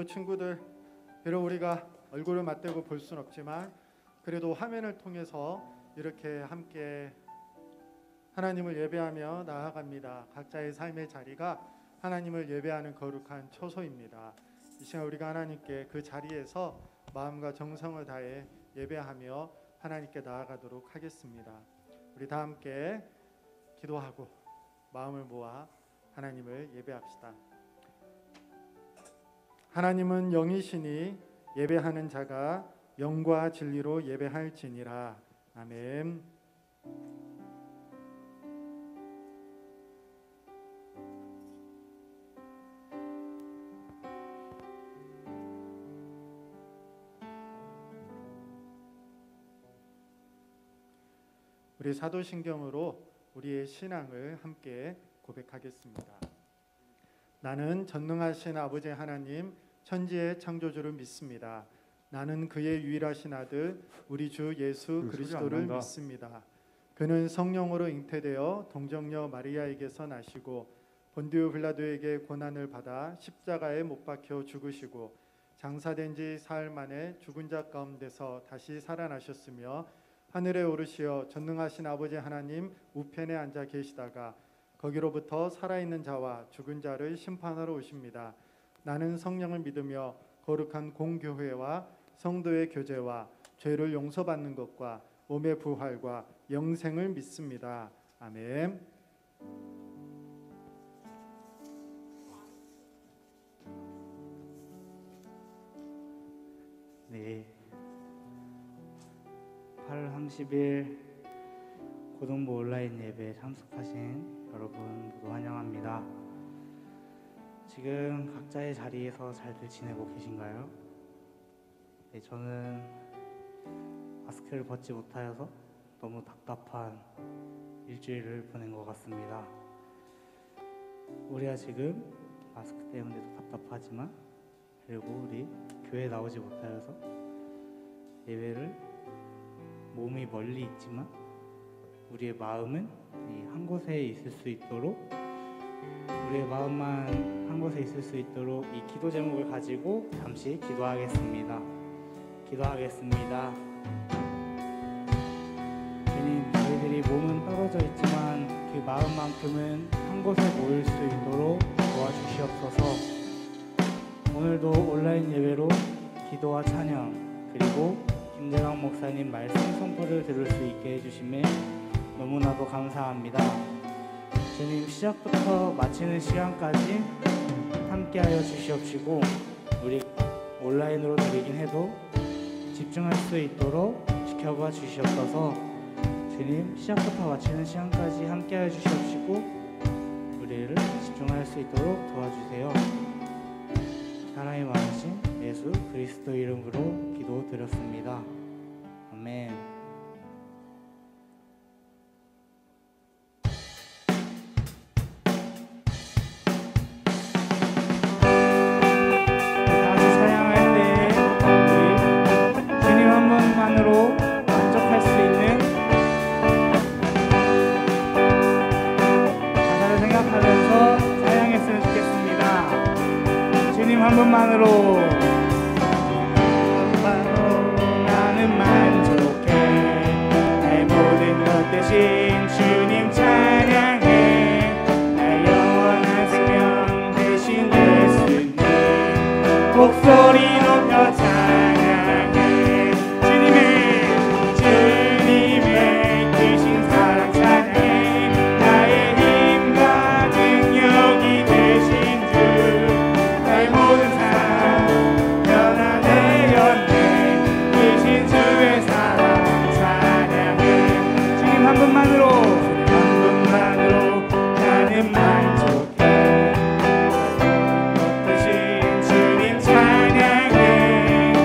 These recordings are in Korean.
친구들, 비록 우리가 얼굴을 맞대고 볼 수는 없지만 그래도 화면을 통해서 이렇게 함께 하나님을 예배하며 나아갑니다. 각자의 삶의 자리가 하나님을 예배하는 거룩한 처소입니다. 이 시간 우리가 하나님께 그 자리에서 마음과 정성을 다해 예배하며 하나님께 나아가도록 하겠습니다. 우리 다 함께 기도하고 마음을 모아 하나님을 예배합시다. 하나님은 영이시니 예배하는 자가 영과 진리로 예배할지니라. 아멘. 우리 사도신경으로 우리의 신앙을 함께 고백하겠습니다. 나는 전능하신 아버지 하나님 천지의 창조주를 믿습니다. 나는 그의 유일하신 아들 우리 주 예수 그리스도를 믿습니다. 그는 성령으로 잉태되어 동정녀 마리아에게서 나시고 본디오 빌라도에게 고난을 받아 십자가에 못 박혀 죽으시고 장사된 지 사흘 만에 죽은 자 가운데서 다시 살아나셨으며 하늘에 오르시어 전능하신 아버지 하나님 우편에 앉아 계시다가 거기로부터 살아있는 자와 죽은 자를 심판하러 오십니다. 나는 성령을 믿으며 거룩한 공교회와 성도의 교제와 죄를 용서받는 것과 몸의 부활과 영생을 믿습니다. 아멘. 네, 8월 30일 고등부 온라인 예배에 참석하신 여러분 모두 환영합니다. 지금 각자의 자리에서 잘들 지내고 계신가요? 네, 저는 마스크를 벗지 못하여서 너무 답답한 일주일을 보낸 것 같습니다. 우리가 지금 마스크 때문에도 답답하지만 그리고 우리 교회에 나오지 못하여서 예배를 몸이 멀리 있지만 우리의 마음은 한 곳에 있을 수 있도록 우리의 마음만 한 곳에 있을 수 있도록 이 기도 제목을 가지고 잠시 기도하겠습니다. 기도하겠습니다. 주님, 저희들이 몸은 떨어져 있지만 그 마음만큼은 한 곳에 모일 수 있도록 도와주시옵소서. 오늘도 온라인 예배로 기도와 찬양 그리고 김재강 목사님 말씀 선포를 들을 수 있게 해주심에 너무나도 감사합니다. 주님, 시작부터 마치는 시간까지 함께하여 주시옵시고 우리 온라인으로 드리긴 해도 집중할 수 있도록 지켜봐 주시옵소서. 주님, 시작부터 마치는 시간까지 함께하여 주시옵시고 우리를 집중할 수 있도록 도와주세요. 사랑이 많으신 예수 그리스도 이름으로 기도드렸습니다. 아멘. 한 번만으로 나는 만족해. 내 모든 것 대신 주님 찬양해. 내 영원한 생명 대신 예수님 목소리 높여 찬양해. 주님의 크신 사랑 찬양해. 나의 힘과 능력이 되신 주 모든 삶 변화내 연대 크신 주의 사랑 찬양해. 주님 한 분만으로 나는 만족해. 크신 주님 찬양해.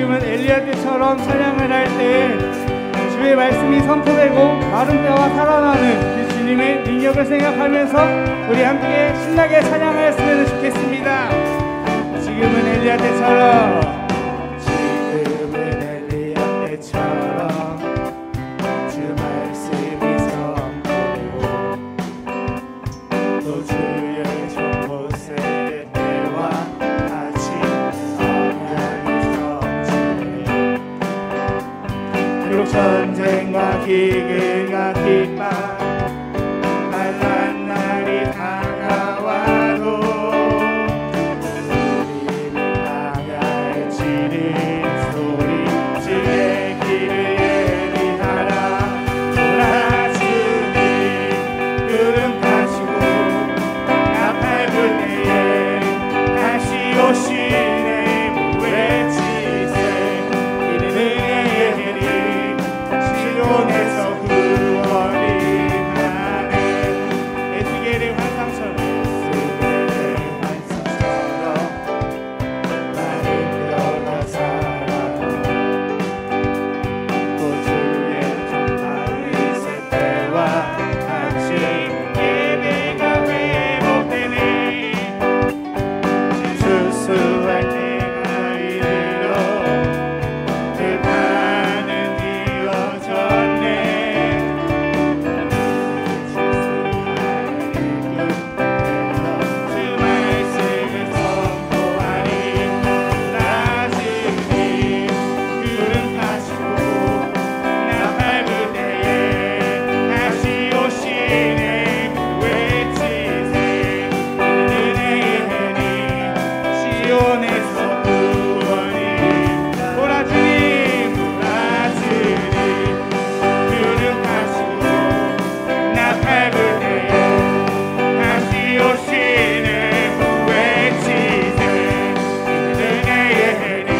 지금은 엘리야 때처럼 찬양을 할 때 주의 말씀이 선포되고 마른 뼈가 살아나는 그 주님의 능력을 생각하면서 우리 함께 신나게 찬양하였으면 좋겠습니다. 지금은 엘리야 때처럼, 지금은 엘리야 때처럼 주 말씀이 선포되고 또 주의 정보세 때와 같이 성령이 넘치네. 비록 전쟁과 기근과 핍박 만난 날이 다가와도 우리는 나갈 지른 소리 주의 길을 예비하라. 보라 주님 구름 타시고 나 밟을 때에 다시 오시네. 외치세 이는 은혜의 해리 시온에서 구원이 나네. 에스겔의 환상처럼 마른 뼈가 살아나 또 주의 정말 새 때와 같이 예배가 회복되네. 추수할 때가 이르러 그 판은 이어졌네. 주 말씀을 선포하니 나중에 구름 타시고 나 밟을 때에 다시 오시네. 외치세 은혜의 해니 시온에서 구원이. 보라 주님 구름 타시고 나 밟을 때에 다시 오시네. 외치세 은혜의 해니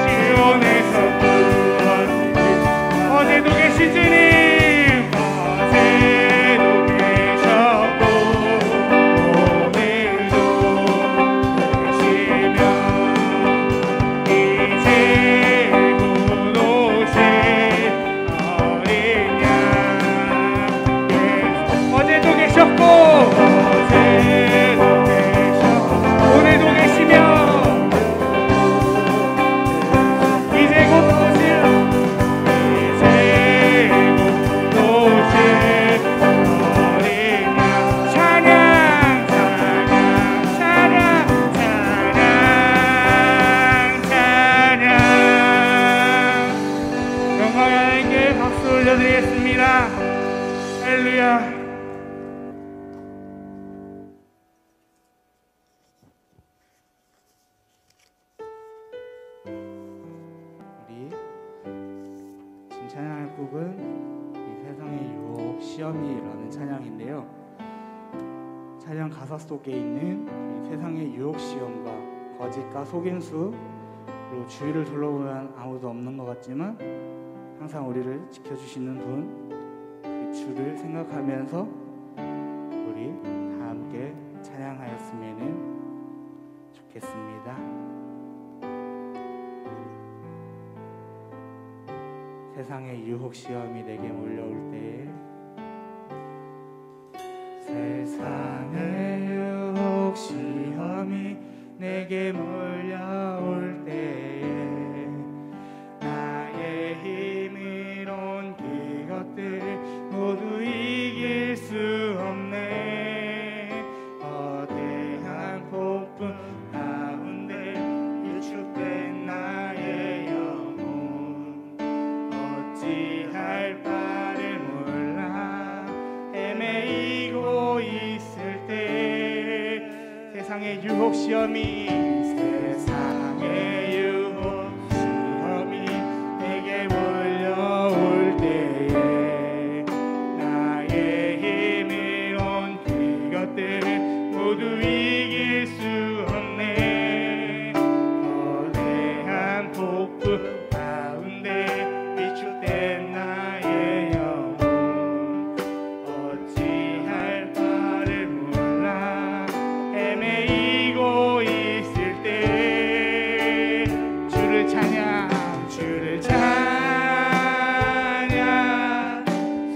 시온에서 구원이. 어제도 계신 주님 어제도 계셨고 오늘도 계시며 이제 곧 오실 어린 양. 어제도 계셨고 어제도 계셨고 오늘도 계시며 이제 곧 오실 이제 곧 오실 어린 양. 찬양 찬양 찬양 찬양 찬양. 영광 하나님께 박수 올려드리겠습니다. 할렐루야. 우리 지금 찬양할 곡은 이 세상의 유혹 시험이라는 찬양인데요. 찬양 가사 속에 있는 이 세상의 유혹 시험과 거짓과 속임수로 주위를 둘러보면 아무도 없는 것 같지만 항상 우리를 지켜주시는 분, 그 주를 생각하면서 우리 다 함께 찬양하였으면 좋겠습니다. 세상의 유혹 시험이 내게 몰려올 때에 세상의 유혹 시험이 내게 몰려올 때에 나의 힘으론 그것들 모두 이길 수 없네. 거대한 폭풍 가운데 위축된 나의 영혼 어찌할 바를 몰라 헤매이고 있을 때 세상의 유혹 시험이 세상의 유혹 시험이 내게 몰려올 때에 나의 힘으론 그것들을 모두 이길 수 없네. 거대한 폭풍 가운데 위축된 나의 영혼 어찌할 바를 몰라 헤매이고 있을 주를 찬양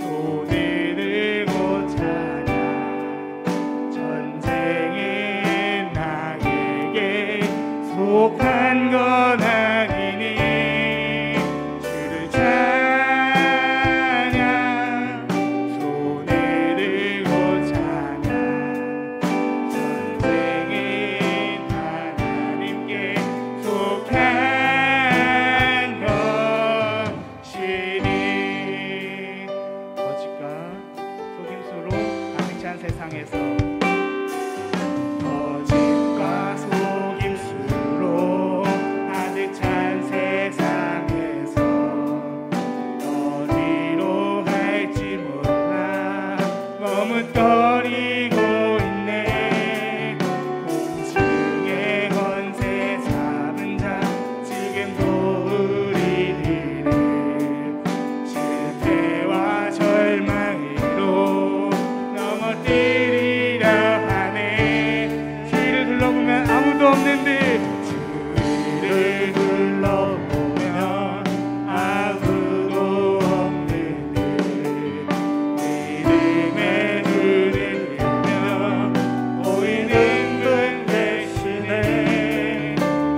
손을 들고 찬양 전쟁은 나에게 속한 건 아니니 주를 찬양 손을 들고 찬양 전쟁은 하나님께 속한 것이니 거짓과 속임수로 가득 찬 세상에서 거짓과 속임수로 가득 찬 세상에서 어디로 갈지 몰라 머뭇거리고 있네 공중의 권세 잡은 자 지금도 우리들을 실패와 절망으로 넘어뜨리려 하네 주위를 둘러보면 아무도 없는데 주위를 둘러보면 아무도 없는데 믿음의 눈을 들며 보이는 분 대신에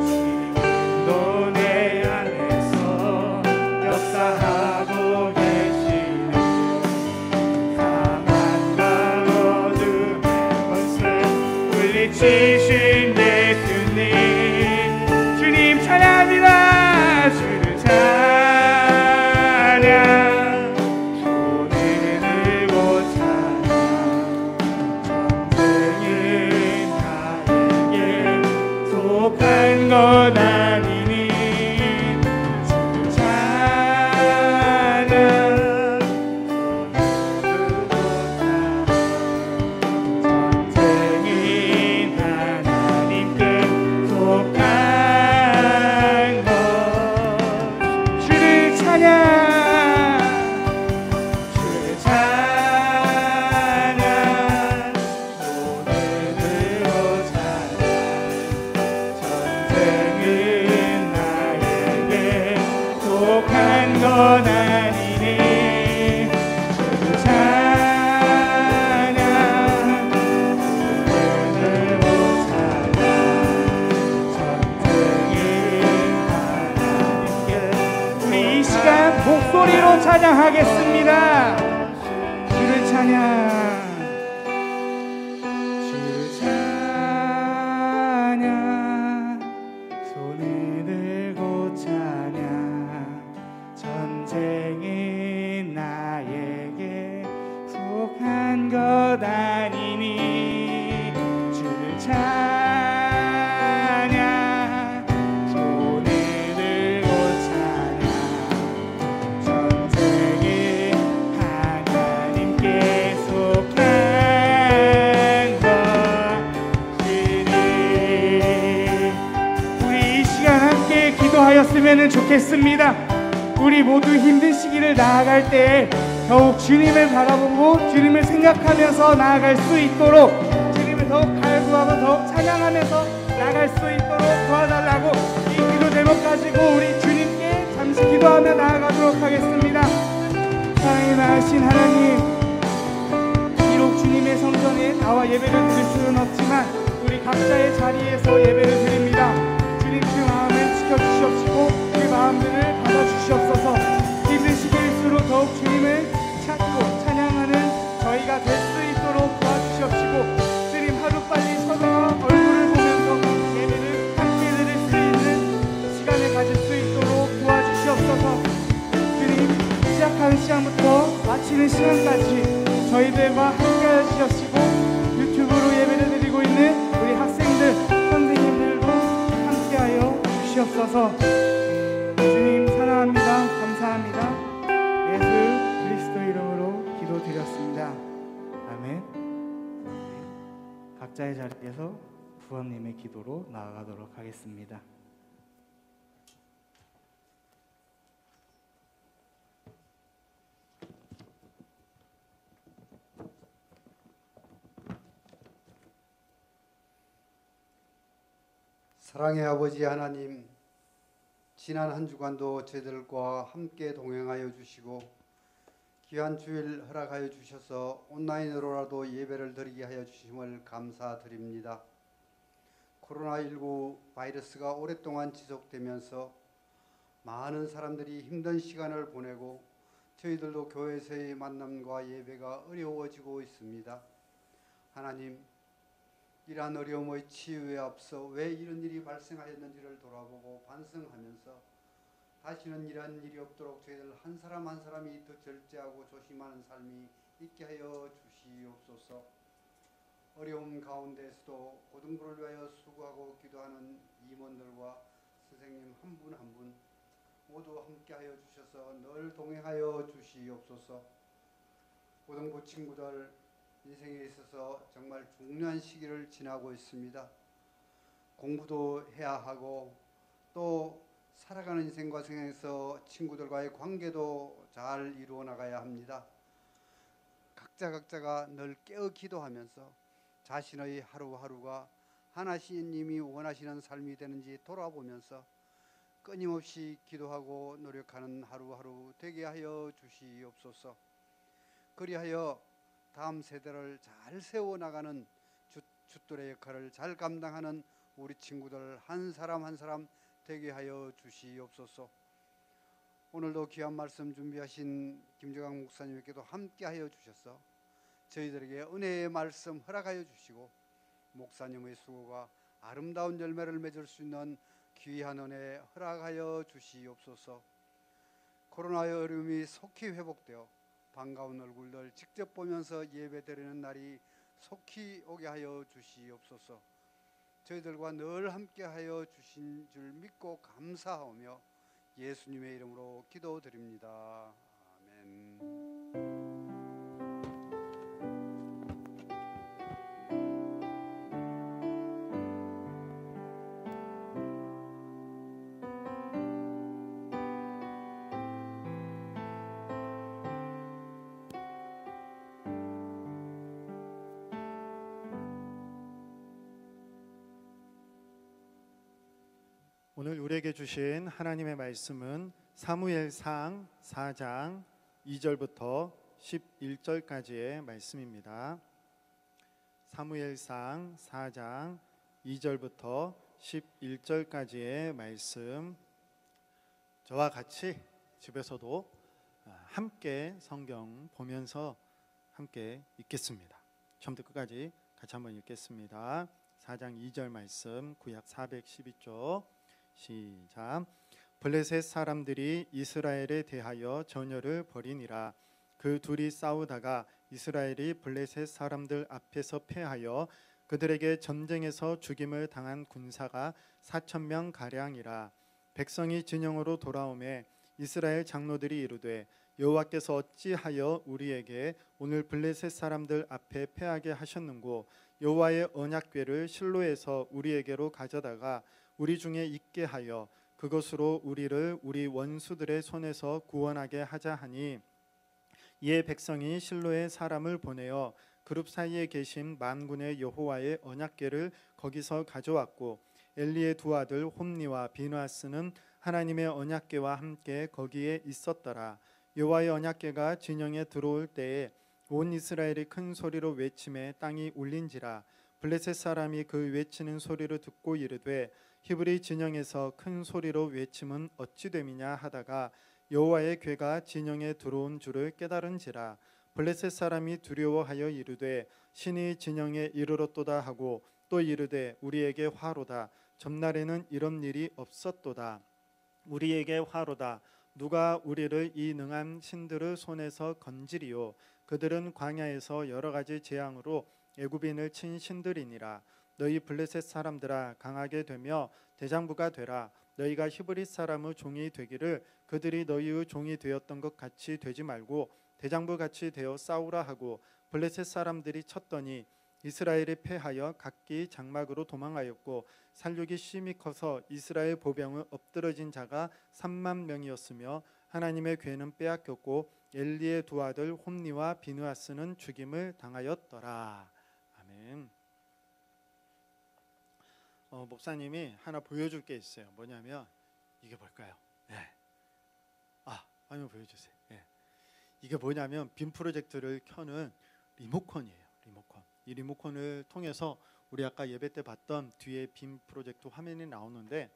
지금도 내 안에서 역사하고 계시는 가만과 어둠의 권세 물리치신 예수님 주님 찬양합니다 주를 찬양 손을 들고 찬양 전쟁은 나에게 속한 건 아니니 주를 찬양 전쟁은 하나님께 속한 것 주를 찬양 주를 찬양 손을 들고 찬양 전쟁은 나에게 속한 건 아니니 주를 찬양 손을 들고 찬양 전쟁은 하나님께 우리 이 시간 목소리로 찬양하겠습니다. 주를 찬양 주를 찬양 손을 들고 찬양 전쟁은 나에게 속한 것 아니니 주를 찬양 손을 들고 찬양 전쟁은 하나님께 속한 것이니 우리 이 시간 함께 기도하였으면 좋겠습니다. 우리 모두 힘든 시기를 나아갈 때 더욱 주님을 바라보고 주님을 생각하면서 나아갈 수 있도록 주님을 더욱 갈구하고 더욱 찬양하면서 나아갈 수 있도록 도와달라고 이 기도 제목 가지고 우리 주님께 잠시 기도하며 나아가도록 하겠습니다. 사랑이 많으신 하나님, 비록 주님의 성전에 나와 예배를 드릴 수는 없지만 우리 각자의 자리에서 예배를 드립니다. 주님 그 마음을 지켜주시옵시고 그 마음들을 받아주시옵소서. 힘든 시기일수록 더욱 주님을 찾고 찬양하는 저희가 될 수 있도록 도와주시옵시고 주님 하루빨리 서로와 얼굴을 보면서 예배를 함께 드릴 수 있는 시간을 가질 수 있도록 도와주시옵소서. 주님 시작하는 시간부터 마치는 시간까지 저희들과 함께 하시옵시고 유튜브로 예배를 드리고 있는 우리 학생들, 선생님들도 함께하여 주시옵소서. 주님 사랑합니다. 감사합니다. 예수 그리스도 이름으로 기도드렸습니다. 아멘. 각자의 자리에서 부모님의 기도로 나아가도록 하겠습니다. 사랑의 아버지 하나님, 지난 한 주간도 저희들과 함께 동행하여 주시고 귀한 주일 허락하여 주셔서 온라인으로라도 예배를 드리게 하여 주심을 감사드립니다. 코로나19 바이러스가 오랫동안 지속되면서 많은 사람들이 힘든 시간을 보내고 저희들도 교회에서의 만남과 예배가 어려워지고 있습니다. 하나님, 이러한 어려움의 치유에 앞서 왜 이런 일이 발생하였는지를 돌아보고 반성하면서 다시는 이러한 일이 없도록 저희들 한 사람 한 사람이 더 절제하고 조심하는 삶이 있게 하여 주시옵소서. 어려움 가운데서도 고등부를 위하여 수고하고 기도하는 임원들과 선생님 한 분 한 분 모두 함께하여 주셔서 늘 동행하여 주시옵소서. 고등부 친구들 인생에 있어서 정말 중요한 시기를 지나고 있습니다. 공부도 해야 하고 또 살아가는 인생과 생에서 친구들과의 관계도 잘 이루어 나가야 합니다. 각자가 늘 깨어 기도하면서 자신의 하루하루가 하나님이 원하시는 삶이 되는지 돌아보면서 끊임없이 기도하고 노력하는 하루하루 되게 하여 주시옵소서. 그리하여 다음 세대를 잘 세워나가는 줏돌의 역할을 잘 감당하는 우리 친구들 한 사람 한 사람 되게 하여 주시옵소서. 오늘도 귀한 말씀 준비하신 김정학 목사님께도 함께 하여 주셔서 저희들에게 은혜의 말씀 허락하여 주시고 목사님의 수고가 아름다운 열매를 맺을 수 있는 귀한 은혜 허락하여 주시옵소서. 코로나의 어려움이 속히 회복되어 반가운 얼굴들 직접 보면서 예배드리는 날이 속히 오게 하여 주시옵소서. 저희들과 늘 함께하여 주신 줄 믿고 감사하며 예수님의 이름으로 기도드립니다. 아멘. 오늘 우리에게 주신 하나님의 말씀은 사무엘상 4장 2절부터 11절까지의 말씀입니다. 사무엘상 4장 2절부터 11절까지의 말씀, 저와 같이 집에서도 함께 성경 보면서 함께 읽겠습니다. 처음부터 끝까지 같이 한번 읽겠습니다. 4장 2절 말씀, 구약 412쪽 시작. 블레셋 사람들이 이스라엘에 대하여 전열을 벌이니라. 그 둘이 싸우다가 이스라엘이 블레셋 사람들 앞에서 패하여 그들에게 전쟁에서 죽임을 당한 군사가 4,000명 가량이라. 백성이 진영으로 돌아오매 이스라엘 장로들이 이르되 여호와께서 어찌하여 우리에게 오늘 블레셋 사람들 앞에 패하게 하셨는고 여호와의 언약궤를 실로에서 우리에게로 가져다가 우리 중에 있게 하여 그것으로 우리를 우리 원수들의 손에서 구원하게 하자 하니, 이에 백성이 실로에 사람을 보내어 그룹 사이에 계신 만군의 여호와의 언약궤를 거기서 가져왔고 엘리의 두 아들 홈니와 비누아스는 하나님의 언약궤와 함께 거기에 있었더라. 여호와의 언약궤가 진영에 들어올 때에 온 이스라엘이 큰 소리로 외치매 땅이 울린지라. 블레셋 사람이 그 외치는 소리를 듣고 이르되 히브리 진영에서 큰 소리로 외침은 어찌 됨이냐 하다가 여호와의 궤가 진영에 들어온 줄을 깨달은지라. 블레셋 사람이 두려워하여 이르되 신이 진영에 이르렀도다 하고 또 이르되 우리에게 화로다. 전날에는 이런 일이 없었도다. 우리에게 화로다. 누가 우리를 이 능한 신들의 손에서 건지리요. 그들은 광야에서 여러 가지 재앙으로 애굽인을 친 신들이니라. 너희 블레셋 사람들아 강하게 되며 대장부가 되라. 너희가 히브리 사람의 종이 되기를 그들이 너희의 종이 되었던 것 같이 되지 말고 대장부 같이 되어 싸우라 하고 블레셋 사람들이 쳤더니 이스라엘이 패하여 각기 장막으로 도망하였고 살육이 심히 커서 이스라엘 보병의 엎드러진 자가 3만 명이었으며 하나님의 궤는 빼앗겼고 엘리의 두 아들 홈니와 비누아스는 죽임을 당하였더라. 아멘. 목사님이 하나 보여줄 게 있어요. 뭐냐면 이게 뭘까요? 예. 화면 보여주세요. 예. 이게 뭐냐면 빔 프로젝트를 켜는 리모컨이에요. 리모컨. 이 리모컨을 통해서 우리 아까 예배 때 봤던 뒤에 빔 프로젝트 화면이 나오는데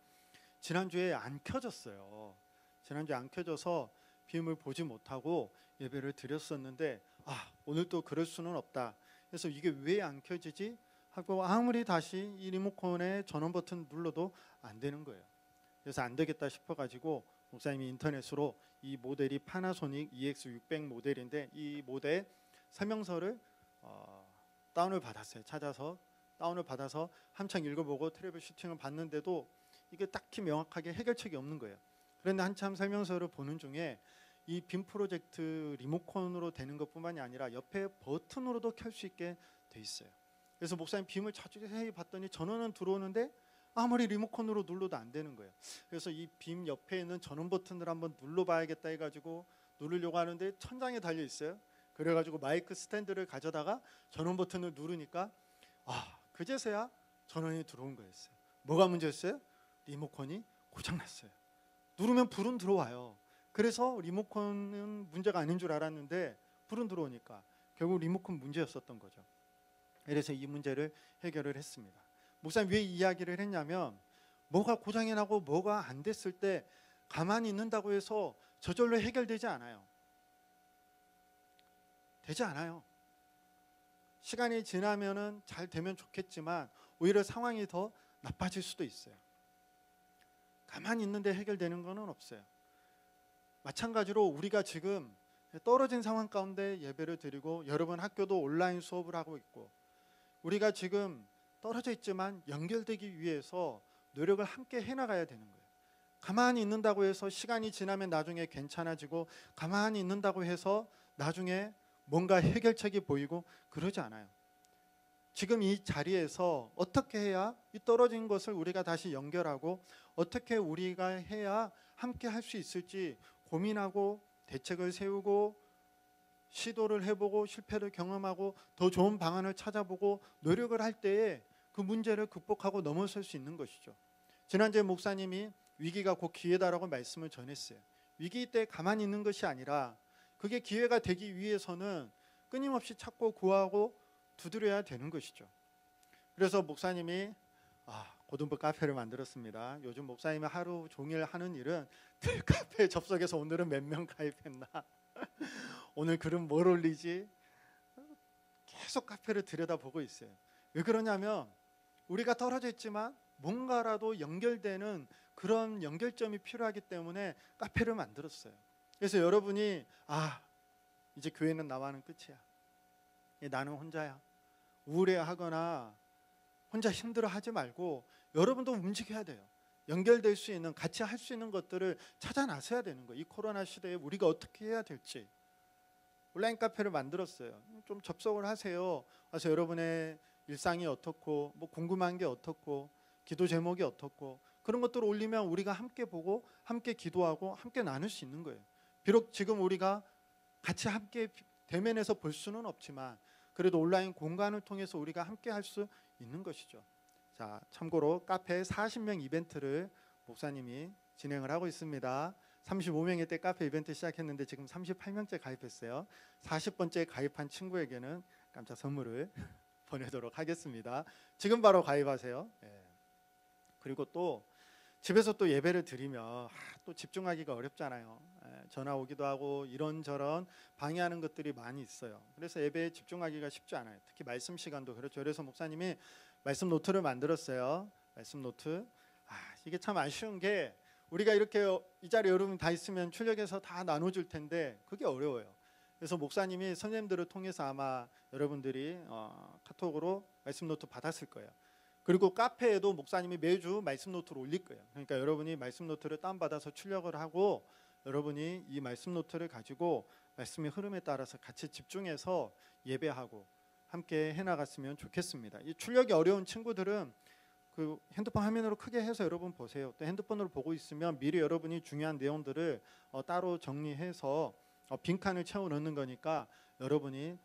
지난주에 안 켜졌어요. 지난주에 안 켜져서 빔을 보지 못하고 예배를 드렸었는데 오늘 또 그럴 수는 없다. 그래서 이게 왜 안 켜지지? 하고 아무리 다시 이 리모컨의 전원 버튼 눌러도 안 되는 거예요. 그래서 안 되겠다 싶어가지고 목사님이 인터넷으로 이 모델이 파나소닉 EX600 모델인데 이 모델 설명서를 다운을 받았어요. 찾아서 다운을 받아서 한창 읽어보고 트래블 슈팅을 봤는데도 이게 딱히 명확하게 해결책이 없는 거예요. 그런데 한참 설명서를 보는 중에 이 빔 프로젝트 리모컨으로 되는 것뿐만이 아니라 옆에 버튼으로도 켤 수 있게 돼 있어요. 그래서 목사님 빔을 자세히 봤더니 전원은 들어오는데 아무리 리모컨으로 눌러도 안 되는 거예요. 그래서 이 빔 옆에 있는 전원 버튼을 한번 눌러봐야겠다 해가지고 누르려고 하는데 천장에 달려 있어요. 그래가지고 마이크 스탠드를 가져다가 전원 버튼을 누르니까 그제서야 전원이 들어온 거였어요. 뭐가 문제였어요? 리모컨이 고장났어요. 누르면 불은 들어와요. 그래서 리모컨은 문제가 아닌 줄 알았는데 불은 들어오니까 결국 리모컨 문제였었던 거죠. 그래서 이 문제를 해결을 했습니다. 목사님 왜 이야기를 했냐면 뭐가 고장이 나고 뭐가 안 됐을 때 가만히 있는다고 해서 저절로 해결되지 않아요. 되지 않아요. 시간이 지나면은 잘 되면 좋겠지만 오히려 상황이 더 나빠질 수도 있어요. 가만히 있는데 해결되는 건 없어요. 마찬가지로 우리가 지금 떨어진 상황 가운데 예배를 드리고 여러분 학교도 온라인 수업을 하고 있고 우리가 지금 떨어져 있지만 연결되기 위해서 노력을 함께 해나가야 되는 거예요. 가만히 있는다고 해서 시간이 지나면 나중에 괜찮아지고 가만히 있는다고 해서 나중에 뭔가 해결책이 보이고 그러지 않아요. 지금 이 자리에서 어떻게 해야 이 떨어진 것을 우리가 다시 연결하고 어떻게 우리가 해야 함께 할 수 있을지 고민하고 대책을 세우고 시도를 해보고 실패를 경험하고 더 좋은 방안을 찾아보고 노력을 할 때에 그 문제를 극복하고 넘어설 수 있는 것이죠. 지난주에 목사님이 위기가 곧 기회다라고 말씀을 전했어요. 위기 때 가만히 있는 것이 아니라 그게 기회가 되기 위해서는 끊임없이 찾고 구하고 두드려야 되는 것이죠. 그래서 목사님이 고등부 카페를 만들었습니다. 요즘 목사님이 하루 종일 하는 일은 늘 카페에 접속해서 오늘은 몇 명 가입했나 오늘 글은 뭘 올리지 계속 카페를 들여다보고 있어요. 왜 그러냐면 우리가 떨어져 있지만 뭔가라도 연결되는 그런 연결점이 필요하기 때문에 카페를 만들었어요. 그래서 여러분이 이제 교회는 나와는 끝이야. 나는 혼자야. 우울해하거나 혼자 힘들어하지 말고 여러분도 움직여야 돼요. 연결될 수 있는 같이 할 수 있는 것들을 찾아 나서야 되는 거예요. 이 코로나 시대에 우리가 어떻게 해야 될지. 온라인 카페를 만들었어요. 좀 접속을 하세요. 그래서 여러분의 일상이 어떻고 뭐 궁금한 게 어떻고 기도 제목이 어떻고 그런 것들을 올리면 우리가 함께 보고 함께 기도하고 함께 나눌 수 있는 거예요. 비록 지금 우리가 같이 함께 대면해서 볼 수는 없지만 그래도 온라인 공간을 통해서 우리가 함께 할 수 있는 것이죠. 자, 참고로 카페 40명 이벤트를 목사님이 진행을 하고 있습니다. 35명일 때 카페 이벤트 시작했는데 지금 38명째 가입했어요. 40번째 가입한 친구에게는 깜짝 선물을 보내도록 하겠습니다. 지금 바로 가입하세요. 그리고 또 집에서 또 예배를 드리면 또 집중하기가 어렵잖아요. 전화 오기도 하고 이런저런 방해하는 것들이 많이 있어요. 그래서 예배에 집중하기가 쉽지 않아요. 특히 말씀 시간도 그렇죠. 그래서 목사님이 말씀 노트를 만들었어요. 말씀 노트. 이게 참 아쉬운 게 우리가 이렇게 이 자리에 여러분 다 있으면 출력해서 다 나눠줄 텐데 그게 어려워요. 그래서 목사님이 선생님들을 통해서 아마 여러분들이 카톡으로 말씀 노트 받았을 거예요. 그리고 카페에도 목사님이 매주 말씀 노트를 올릴 거예요. 그러니까 여러분이 말씀 노트를 다운받아서 출력을 하고 여러분이 이 말씀 노트를 가지고 말씀의 흐름에 따라서 같이 집중해서 예배하고 함께 해나갔으면 좋겠습니다. 이 출력이 어려운 친구들은 그 핸드폰 화면으로 크게 해서 여러분 보세요. 또 핸드폰으로 보고 있으면 미리 여러분이 중요한 내용들을 따로 정리해서 빈칸을 채워 넣는 거니까 여러분이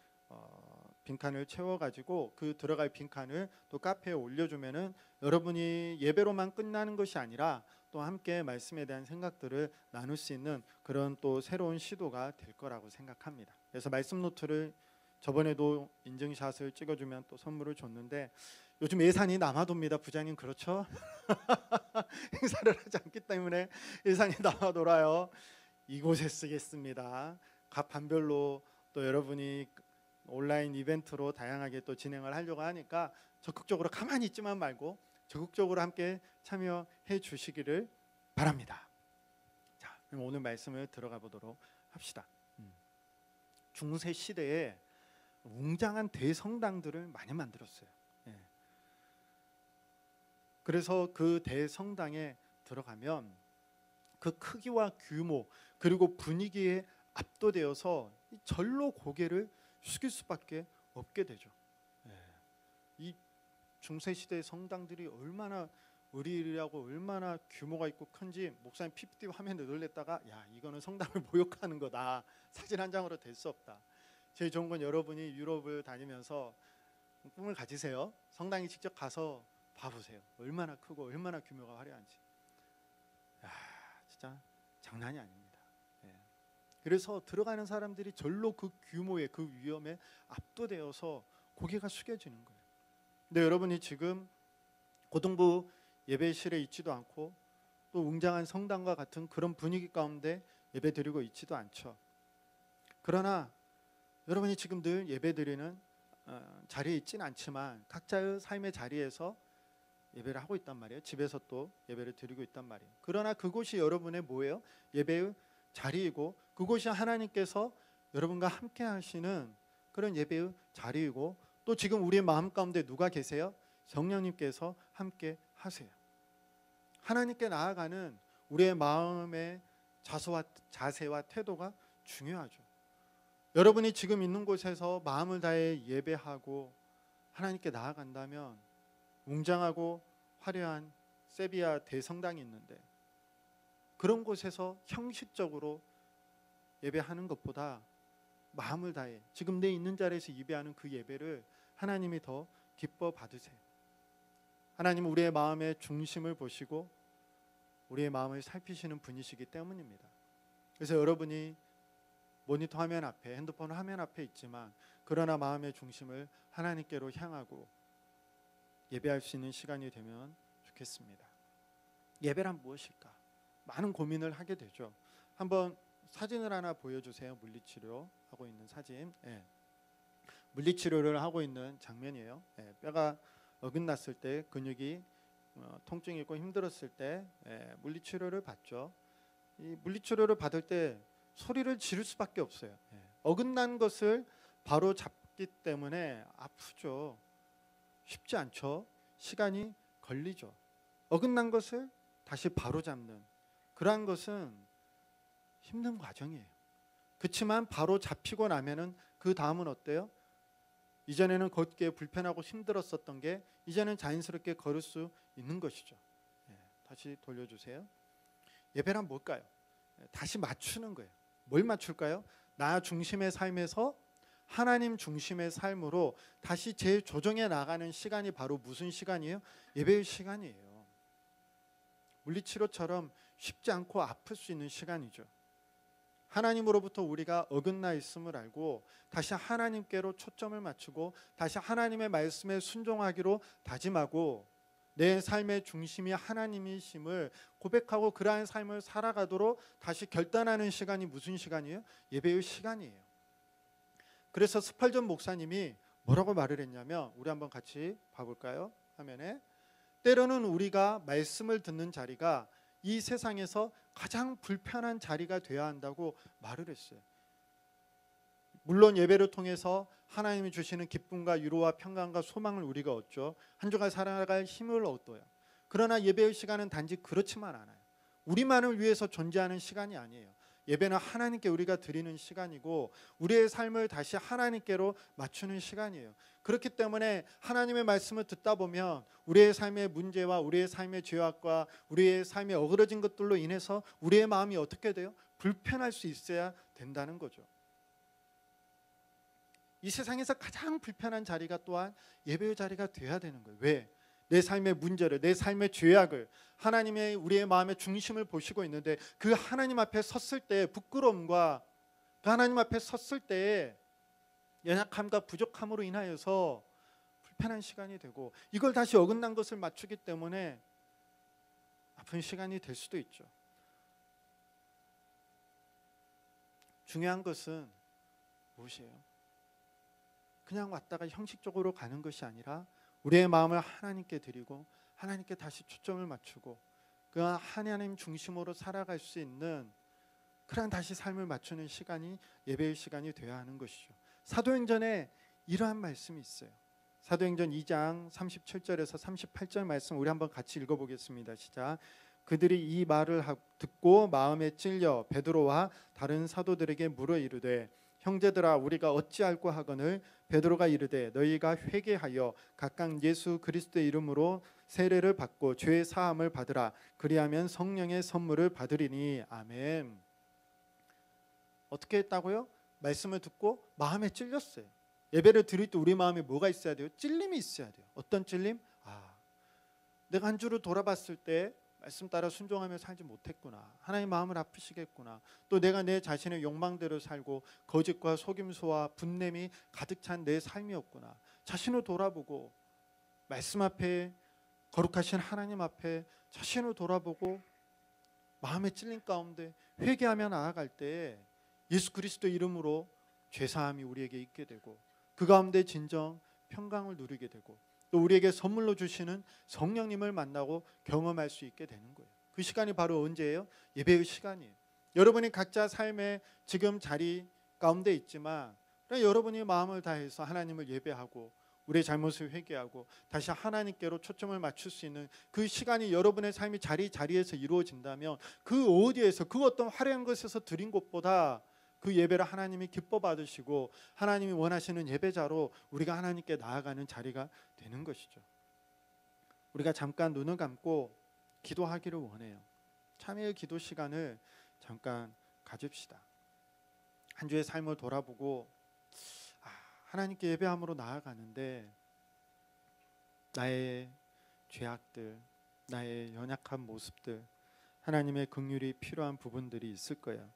빈칸을 채워가지고 그 들어갈 빈칸을 또 카페에 올려주면은 여러분이 예배로만 끝나는 것이 아니라 또 함께 말씀에 대한 생각들을 나눌 수 있는 그런 또 새로운 시도가 될 거라고 생각합니다. 그래서 말씀 노트를 저번에도 인증샷을 찍어주면 또 선물을 줬는데 요즘 예산이 남아돕니다. 부장님 그렇죠? 행사를 하지 않기 때문에 예산이 남아돌아요. 이곳에 쓰겠습니다. 각 반별로 또 여러분이 온라인 이벤트로 다양하게 또 진행을 하려고 하니까 적극적으로 가만히 있지만 말고 적극적으로 함께 참여해 주시기를 바랍니다. 자, 그럼 오늘 말씀을 들어가 보도록 합시다. 중세 시대에 웅장한 대성당들을 많이 만들었어요. 예. 그래서 그 대성당에 들어가면 그 크기와 규모 그리고 분위기에 압도되어서 절로 고개를 숙일 수밖에 없게 되죠. 예. 이 중세 시대의 성당들이 얼마나 의리라고 얼마나 규모가 있고 큰지 목사님 PPT 화면에 놀랬다가 야 이거는 성당을 모욕하는 거다. 사진 한 장으로 될 수 없다. 제일 좋은 건 여러분이 유럽을 다니면서 꿈을 가지세요. 성당에 직접 가서 봐보세요. 얼마나 크고 얼마나 규모가 화려한지. 야 진짜 장난이 아닙니다. 예. 그래서 들어가는 사람들이 절로 그 규모에 그 위험에 압도되어서 고개가 숙여지는 거예요. 근데 여러분이 지금 고등부 예배실에 있지도 않고 또 웅장한 성당과 같은 그런 분위기 가운데 예배드리고 있지도 않죠. 그러나 여러분이 지금 늘 예배드리는 자리에 있지는 않지만 각자의 삶의 자리에서 예배를 하고 있단 말이에요. 집에서 또 예배를 드리고 있단 말이에요. 그러나 그곳이 여러분의 뭐예요? 예배의 자리이고 그곳이 하나님께서 여러분과 함께 하시는 그런 예배의 자리이고 또 지금 우리의 마음 가운데 누가 계세요? 성령님께서 함께 하세요. 하나님께 나아가는 우리의 마음의 자세와 태도가 중요하죠. 여러분이 지금 있는 곳에서 마음을 다해 예배하고 하나님께 나아간다면 웅장하고 화려한 세비야 대성당이 있는데 그런 곳에서 형식적으로 예배하는 것보다 마음을 다해 지금 내 있는 자리에서 예배하는 그 예배를 하나님이 더 기뻐 받으세요. 하나님은 우리의 마음의 중심을 보시고 우리의 마음을 살피시는 분이시기 때문입니다. 그래서 여러분이 모니터 화면 앞에 핸드폰 화면 앞에 있지만 그러나 마음의 중심을 하나님께로 향하고 예배할 수 있는 시간이 되면 좋겠습니다. 예배란 무엇일까? 많은 고민을 하게 되죠. 한번 사진을 하나 보여주세요. 물리치료 하고 있는 사진. 예. 물리치료를 하고 있는 장면이에요. 예. 뼈가 어긋났을 때 근육이 통증이 있고 힘들었을 때 물리치료를 받죠. 이 물리치료를 받을 때 소리를 지를 수밖에 없어요. 예. 어긋난 것을 바로 잡기 때문에 아프죠. 쉽지 않죠. 시간이 걸리죠. 어긋난 것을 다시 바로 잡는 그러한 것은 힘든 과정이에요. 그렇지만 바로 잡히고 나면은 그 다음은 어때요? 이전에는 걷기에 불편하고 힘들었었던 게 이제는 자연스럽게 걸을 수 있는 것이죠. 예, 다시 돌려주세요. 예배란 뭘까요? 다시 맞추는 거예요. 뭘 맞출까요? 나 중심의 삶에서 하나님 중심의 삶으로 다시 재조정해 나가는 시간이 바로 무슨 시간이에요? 예배의 시간이에요. 물리치료처럼 쉽지 않고 아플 수 있는 시간이죠. 하나님으로부터 우리가 어긋나 있음을 알고 다시 하나님께로 초점을 맞추고 다시 하나님의 말씀에 순종하기로 다짐하고 내 삶의 중심이 하나님이심을 고백하고 그러한 삶을 살아가도록 다시 결단하는 시간이 무슨 시간이에요? 예배의 시간이에요. 그래서 스펄전 목사님이 뭐라고 말을 했냐면 우리 한번 같이 봐볼까요? 화면에 때로는 우리가 말씀을 듣는 자리가 이 세상에서 가장 불편한 자리가 되어야 한다고 말을 했어요. 물론 예배를 통해서 하나님이 주시는 기쁨과 위로와 평강과 소망을 우리가 얻죠. 한 주간 살아갈 힘을 얻어요. 그러나 예배의 시간은 단지 그렇지만 않아요. 우리만을 위해서 존재하는 시간이 아니에요. 예배는 하나님께 우리가 드리는 시간이고 우리의 삶을 다시 하나님께로 맞추는 시간이에요. 그렇기 때문에 하나님의 말씀을 듣다 보면 우리의 삶의 문제와 우리의 삶의 죄악과 우리의 삶에 어그러진 것들로 인해서 우리의 마음이 어떻게 돼요? 불편할 수 있어야 된다는 거죠. 이 세상에서 가장 불편한 자리가 또한 예배의 자리가 돼야 되는 거예요. 왜? 내 삶의 문제를, 내 삶의 죄악을, 하나님의 우리의 마음의 중심을 보시고 있는데 그 하나님 앞에 섰을 때 부끄러움과 그 하나님 앞에 섰을 때 연약함과 부족함으로 인하여서 불편한 시간이 되고 이걸 다시 어긋난 것을 맞추기 때문에 아픈 시간이 될 수도 있죠. 중요한 것은 무엇이에요? 그냥 왔다가 형식적으로 가는 것이 아니라 우리의 마음을 하나님께 드리고 하나님께 다시 초점을 맞추고 그 하나님 중심으로 살아갈 수 있는 그런 다시 삶을 맞추는 시간이 예배의 시간이 되어야 하는 것이죠. 사도행전에 이러한 말씀이 있어요. 사도행전 2장 37절에서 38절 말씀 우리 한번 같이 읽어보겠습니다. 시작. 그들이 이 말을 듣고 마음에 찔려 베드로와 다른 사도들에게 물어 이르되 형제들아 우리가 어찌할꼬 하거늘 베드로가 이르되 너희가 회개하여 각각 예수 그리스도의 이름으로 세례를 받고 죄 사함을 받으라. 그리하면 성령의 선물을 받으리니. 아멘. 어떻게 했다고요? 말씀을 듣고 마음에 찔렸어요. 예배를 드릴 때 우리 마음에 뭐가 있어야 돼요? 찔림이 있어야 돼요. 어떤 찔림? 내가 한 주를 돌아봤을 때 말씀 따라 순종하며 살지 못했구나. 하나님 마음을 아프시겠구나. 또 내가 내 자신의 욕망대로 살고 거짓과 속임수와 분냄이 가득 찬 내 삶이었구나. 자신을 돌아보고 말씀 앞에 거룩하신 하나님 앞에 자신을 돌아보고 마음에 찔린 가운데 회개하며 나아갈 때 예수 그리스도 이름으로 죄사함이 우리에게 있게 되고 그 가운데 진정 평강을 누리게 되고 또 우리에게 선물로 주시는 성령님을 만나고 경험할 수 있게 되는 거예요. 그 시간이 바로 언제예요? 예배의 시간이에요. 여러분이 각자 삶의 지금 자리 가운데 있지만 여러분이 마음을 다해서 하나님을 예배하고 우리의 잘못을 회개하고 다시 하나님께로 초점을 맞출 수 있는 그 시간이 여러분의 삶이 자리에서 이루어진다면 그 어디에서 그 어떤 화려한 것에서 드린 것보다 그 예배를 하나님이 기뻐 받으시고 하나님이 원하시는 예배자로 우리가 하나님께 나아가는 자리가 되는 것이죠. 우리가 잠깐 눈을 감고 기도하기를 원해요. 참회의 기도 시간을 잠깐 가집시다. 한 주의 삶을 돌아보고 하나님께 예배함으로 나아가는데 나의 죄악들, 나의 연약한 모습들, 하나님의 긍휼이 필요한 부분들이 있을 거예요.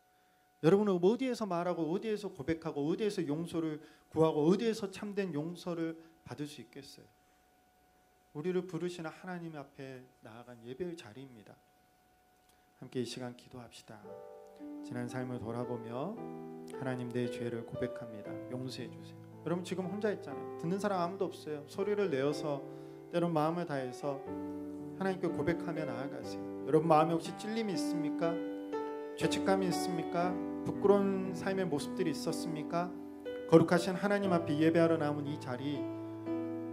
여러분은 어디에서 말하고 어디에서 고백하고 어디에서 용서를 구하고 어디에서 참된 용서를 받을 수 있겠어요? 우리를 부르시는 하나님 앞에 나아간 예배의 자리입니다. 함께 이 시간 기도합시다. 지난 삶을 돌아보며 하나님 내 죄를 고백합니다. 용서해 주세요. 여러분 지금 혼자 있잖아요. 듣는 사람 아무도 없어요. 소리를 내어서 때론 마음을 다해서 하나님께 고백하며 나아가세요. 여러분 마음에 혹시 찔림이 있습니까? 죄책감이 있습니까? 부끄러운 삶의 모습들이 있었습니까? 거룩하신 하나님 앞에 예배하러 나온 이 자리,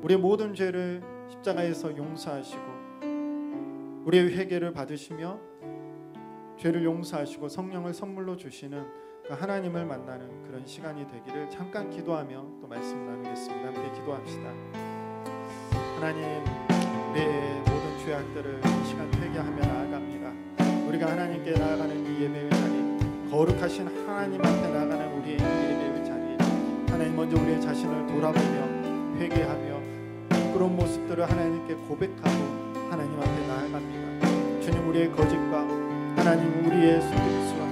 우리의 모든 죄를 십자가에서 용서하시고 우리의 회개를 받으시며 죄를 용서하시고 성령을 선물로 주시는 그 하나님을 만나는 그런 시간이 되기를 잠깐 기도하며 또 말씀 나누겠습니다. 함께 기도합시다. 하나님, 내 모든 죄악들을 이 시간 회개하며 나아갑니다. 우리가 하나님께 나아가는 이 예배의 자리, 거룩하신 하나님 앞에 나아가는 우리의 이 예배의 자리, 하나님 먼저 우리의 자신을 돌아보며 회개하며 부끄러운 모습들을 하나님께 고백하고 하나님 앞에 나아갑니다. 주님, 우리의 거짓과 하나님 우리의 속임수와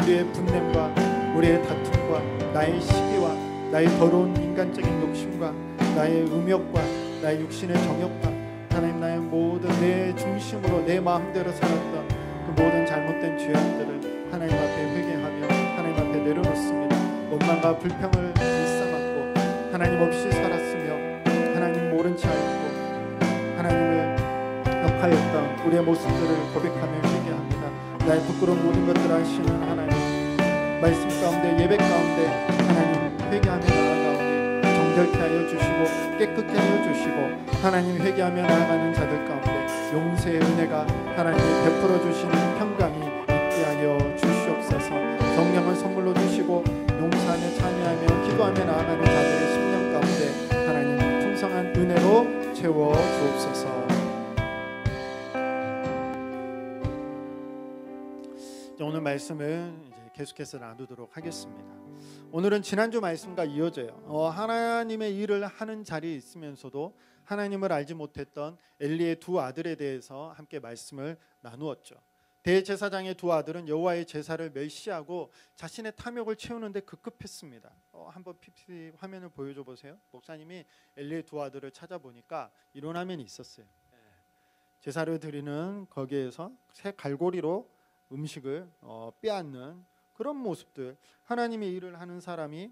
우리의 분냄과 우리의 다툼과 나의 시기와 나의 더러운 인간적인 욕심과 나의 음욕과 나의 육신의 정욕과 하나님 나의 모든 내 중심으로 내 마음대로 살았던 그 모든 잘못된 죄악들을 하나님 앞에 회개하며 하나님 앞에 내려놓습니다. 원망과 불평을 일삼았고 하나님 없이 살았으며 하나님 모른 채 알고 하나님을 역하였던 우리의 모습들을 고백하며 회개합니다. 나의 부끄러운 모든 것들을 아시는 하나님, 말씀 가운데 예배 가운데 하나님 회개하며 나아가오니 정결케 하여 주시고 깨끗게 하여 주시고 하나님 회개하며 나아가는 자들 가운데 용서의 은혜가 하나님이 베풀어 주시는 평강이 있게 하여 주시옵소서. 성령을 선물로 주시고 용서하며 참여하며 기도하며 나아가는 자들의 심령 가운데 하나님 풍성한 은혜로 채워 주옵소서. 오늘 말씀을 이제 계속해서 나누도록 하겠습니다. 오늘은 지난주 말씀과 이어져요. 하나님의 일을 하는 자리에 있으면서도 하나님을 알지 못했던 엘리의 두 아들에 대해서 함께 말씀을 나누었죠. 대제사장의 두 아들은 여호와의 제사를 멸시하고 자신의 탐욕을 채우는데 급급했습니다. 한번 PPT 화면을 보여줘 보세요. 목사님이 엘리의 두 아들을 찾아보니까 이런 화면이 있었어요. 제사를 드리는 거기에서 새 갈고리로 음식을 빼앗는 그런 모습들, 하나님의 일을 하는 사람이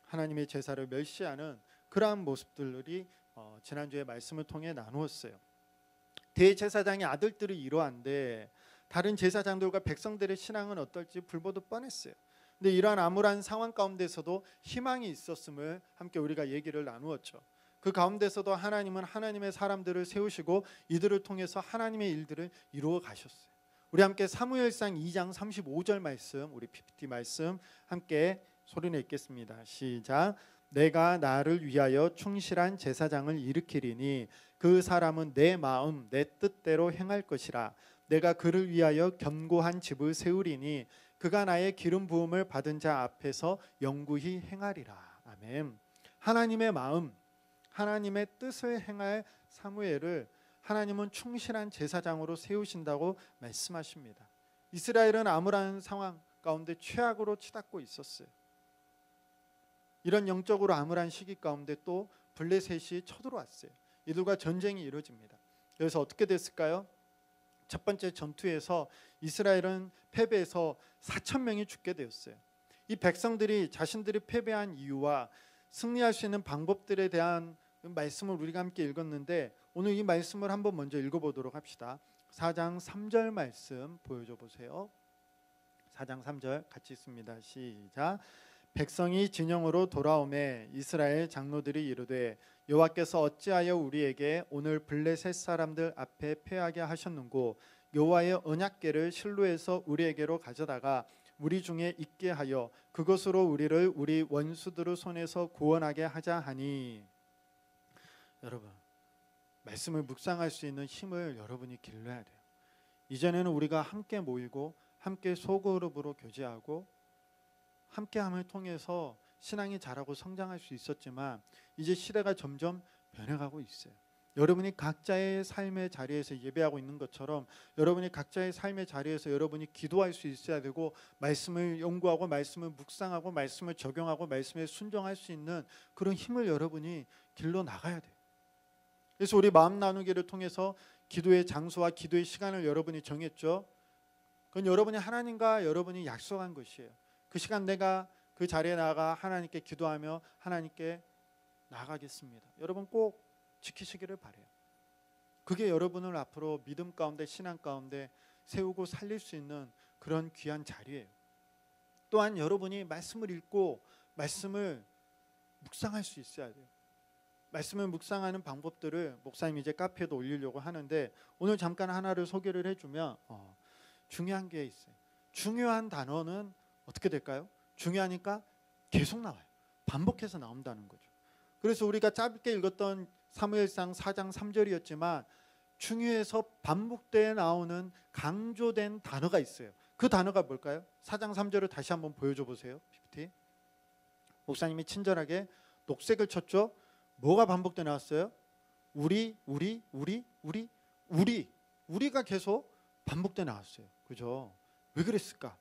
하나님의 제사를 멸시하는 그러한 모습들이 지난주에 말씀을 통해 나누었어요. 대제사장의 아들들이 이러한데 다른 제사장들과 백성들의 신앙은 어떨지 불보듯 뻔했어요. 근데 이러한 암울한 상황 가운데서도 희망이 있었음을 함께 우리가 얘기를 나누었죠. 그 가운데서도 하나님은 하나님의 사람들을 세우시고 이들을 통해서 하나님의 일들을 이루어 가셨어요. 우리 함께 사무엘상 2장 35절 말씀, 우리 PPT 말씀 함께 소리내 읽겠습니다. 시작. 내가 나를 위하여 충실한 제사장을 일으키리니 그 사람은 내 마음 내 뜻대로 행할 것이라. 내가 그를 위하여 견고한 집을 세우리니 그가 나의 기름 부음을 받은 자 앞에서 영구히 행하리라. 아멘. 하나님의 마음, 하나님의 뜻을 행할 사무엘을 하나님은 충실한 제사장으로 세우신다고 말씀하십니다. 이스라엘은 암울한 상황 가운데 최악으로 치닫고 있었어요. 이런 영적으로 암울한 시기 가운데 또 블레셋이 쳐들어왔어요. 이들과 전쟁이 이루어집니다. 그래서 어떻게 됐을까요? 첫 번째 전투에서 이스라엘은 패배해서 4,000명이 죽게 되었어요. 이 백성들이 자신들이 패배한 이유와 승리할 수 있는 방법들에 대한 말씀을 우리가 함께 읽었는데 오늘 이 말씀을 한번 먼저 읽어보도록 합시다. 4장 3절 말씀 보여줘 보세요. 4장 3절 같이 읽습니다. 시작. 백성이 진영으로 돌아오매 이스라엘 장로들이 이르되 여호와께서 어찌하여 우리에게 오늘 블레셋 사람들 앞에 패하게 하셨는고 여호와의 언약궤를 실로에서 우리에게로 가져다가 우리 중에 있게 하여 그것으로 우리를 우리 원수들의 손에서 구원하게 하자 하니. 여러분, 말씀을 묵상할 수 있는 힘을 여러분이 길러야 돼요. 이전에는 우리가 함께 모이고 함께 소그룹으로 교제하고 함께함을 통해서 신앙이 자라고 성장할 수 있었지만 이제 시대가 점점 변해가고 있어요. 여러분이 각자의 삶의 자리에서 예배하고 있는 것처럼 여러분이 각자의 삶의 자리에서 여러분이 기도할 수 있어야 되고 말씀을 연구하고 말씀을 묵상하고 말씀을 적용하고 말씀에 순종할 수 있는 그런 힘을 여러분이 길러 나가야 돼요. 그래서 우리 마음 나누기를 통해서 기도의 장소와 기도의 시간을 여러분이 정했죠. 그건 여러분이 하나님과 여러분이 약속한 것이에요. 그 시간 내가 그 자리에 나가 하나님께 기도하며 하나님께 나가겠습니다. 여러분 꼭 지키시기를 바라요. 그게 여러분을 앞으로 믿음 가운데 신앙 가운데 세우고 살릴 수 있는 그런 귀한 자리예요. 또한 여러분이 말씀을 읽고 말씀을 묵상할 수 있어야 돼요. 말씀을 묵상하는 방법들을 목사님이 이제 카페에도 올리려고 하는데 오늘 잠깐 하나를 소개를 해주면 중요한 게 있어요. 중요한 단어는 어떻게 될까요? 중요하니까 계속 나와요. 반복해서 나온다는 거죠. 그래서 우리가 짧게 읽었던 사무엘상 4장 3절이었지만 중요해서 반복되어 나오는 강조된 단어가 있어요. 그 단어가 뭘까요? 4장 3절을 다시 한번 보여줘 보세요. PPT. 목사님이 친절하게 녹색을 쳤죠. 뭐가 반복되어 나왔어요? 우리가 계속 반복되어 나왔어요. 그죠? 왜 그랬을까?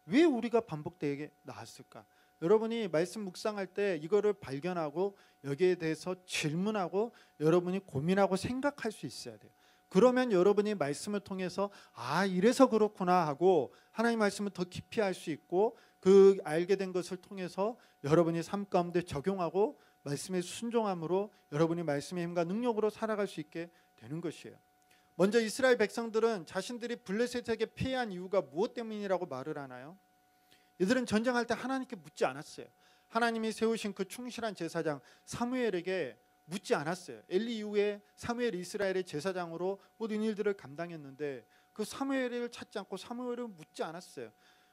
왜 우리가 반복되게 나왔을까? 여러분이 말씀 묵상할 때 이거를 발견하고 여기에 대해서 질문하고 여러분이 고민하고 생각할 수 있어야 돼요. 그러면 여러분이 말씀을 통해서 이래서 그렇구나 하고 하나님 말씀을 더 깊이 알 수 있고 그 알게 된 것을 통해서 여러분이 삶 가운데 적용하고 말씀에 순종함으로 여러분이 말씀의 힘과 능력으로 살아갈 수 있게 되는 것이에요. 먼저 이스라엘 백성들은 자신들이 블레셋에게 패한 이유가 무엇 때문이라고 말을 하나요? 이들은 전쟁할 때 하나님께 묻지 않았어요. 하나님이 세우신 그 충실한 제사장 사무엘에게 묻지 않았어요. 엘리 이후에 사무엘이 이스라엘의 제사장으로 모든 일들을 감당했는데 그 사무엘을 찾지 않고 사무엘을 묻지 않았어요.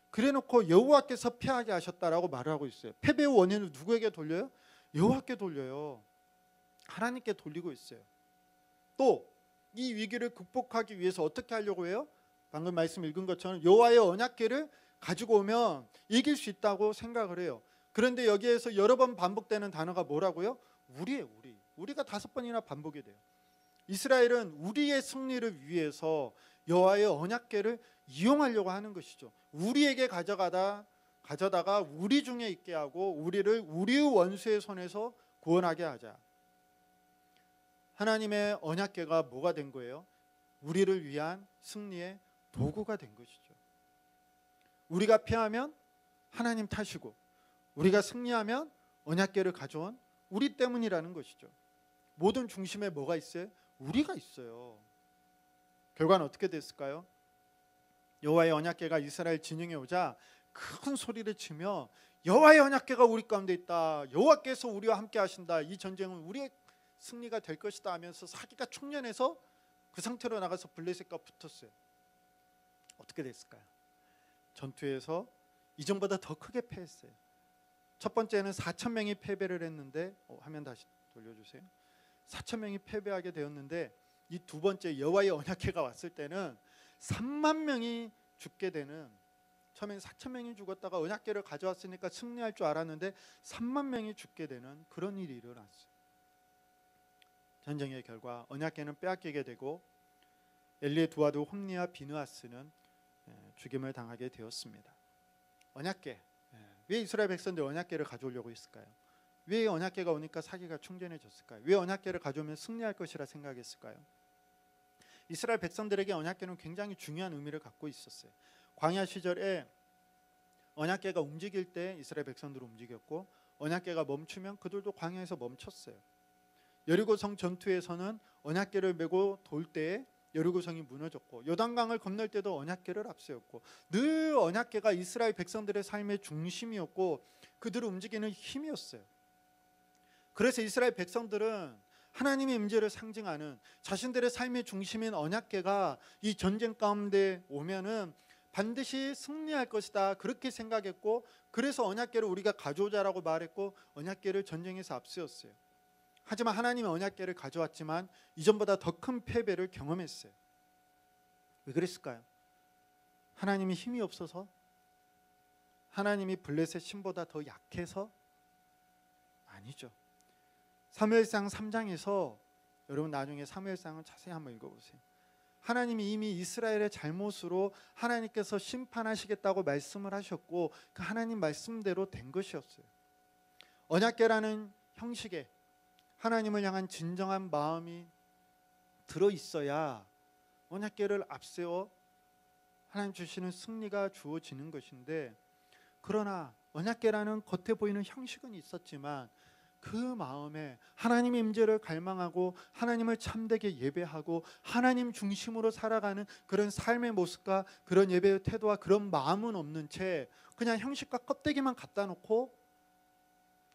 그래놓고 여호와께서 패하게 하셨다라고 말을 하고 있어요. 패배의 원인을 누구에게 돌려요? 여호와께 돌려요. 하나님께 돌리고 있어요. 또 이 위기를 극복하기 위해서 어떻게 하려고 해요? 방금 말씀 읽은 것처럼 여호와의 언약궤를 가지고 오면 이길 수 있다고 생각을 해요. 그런데 여기에서 여러 번 반복되는 단어가 뭐라고요? 우리가 5번이나 반복이 돼요. 이스라엘은 우리의 승리를 위해서 여호와의 언약궤를 이용하려고 하는 것이죠. 우리에게 가져다가 우리 중에 있게 하고 우리를 우리의 원수의 손에서 구원하게 하자. 하나님의 언약궤가 뭐가 된 거예요? 우리를 위한 승리의 도구가 된 것이죠. 우리가 패하면 하나님 탓이고 우리가 승리하면 언약궤를 가져온 우리 때문이라는 것이죠. 모든 중심에 뭐가 있어요? 우리가 있어요. 결과는 어떻게 됐을까요? 여호와의 언약궤가 이스라엘 진영에 오자 큰 소리를 치며 여호와의 언약궤가 우리 가운데 있다. 여호와께서 우리와 함께 하신다. 이 전쟁은 우리의 승리가 될 것이다 하면서 사기가 충년해서 그 상태로 나가서 블레셋과 붙었어요. 어떻게 됐을까요? 전투에서 이전보다 더 크게 패했어요. 첫 번째는 4,000명이 패배를 했는데 화면 다시 돌려주세요. 4,000명이 패배하게 되었는데 이 두 번째 여호와의 언약궤가 왔을 때는 3만 명이 죽게 되는, 처음엔 4,000명이 죽었다가 언약궤를 가져왔으니까 승리할 줄 알았는데 3만 명이 죽게 되는 그런 일이 일어났어요. 전쟁의 결과 언약궤는 빼앗기게 되고 엘리의 두 아들 홈니와 비느하스는 죽임을 당하게 되었습니다. 언약궤, 왜 이스라엘 백성들이 언약궤를 가져오려고 했을까요? 왜 언약궤가 오니까 사기가 충전해졌을까요? 왜 언약궤를 가져오면 승리할 것이라 생각했을까요? 이스라엘 백성들에게 언약궤는 굉장히 중요한 의미를 갖고 있었어요. 광야 시절에 언약궤가 움직일 때 이스라엘 백성들은 움직였고 언약궤가 멈추면 그들도 광야에서 멈췄어요. 여리고성 전투에서는 언약궤를 메고 돌 때에 여리고성이 무너졌고 요단강을 건널 때도 언약궤를 앞세웠고 늘 언약궤가 이스라엘 백성들의 삶의 중심이었고 그들을 움직이는 힘이었어요. 그래서 이스라엘 백성들은 하나님의 임재를 상징하는 자신들의 삶의 중심인 언약궤가 이 전쟁 가운데 오면은 반드시 승리할 것이다 그렇게 생각했고 그래서 언약궤를 우리가 가져오자라고 말했고 언약궤를 전쟁에서 앞세웠어요. 하지만 하나님의 언약궤를 가져왔지만 이전보다 더 큰 패배를 경험했어요. 왜 그랬을까요? 하나님이 힘이 없어서? 하나님이 블레셋 신보다 더 약해서? 아니죠. 사무엘상 3장에서 여러분 나중에 사무엘상을 자세히 한번 읽어보세요. 하나님이 이미 이스라엘의 잘못으로 하나님께서 심판하시겠다고 말씀을 하셨고 그 하나님 말씀대로 된 것이었어요. 언약궤라는 형식에 하나님을 향한 진정한 마음이 들어있어야 언약궤를 앞세워 하나님 주시는 승리가 주어지는 것인데, 그러나 언약궤라는 겉에 보이는 형식은 있었지만 그 마음에 하나님의 임재를 갈망하고 하나님을 참되게 예배하고 하나님 중심으로 살아가는 그런 삶의 모습과 그런 예배의 태도와 그런 마음은 없는 채 그냥 형식과 껍데기만 갖다 놓고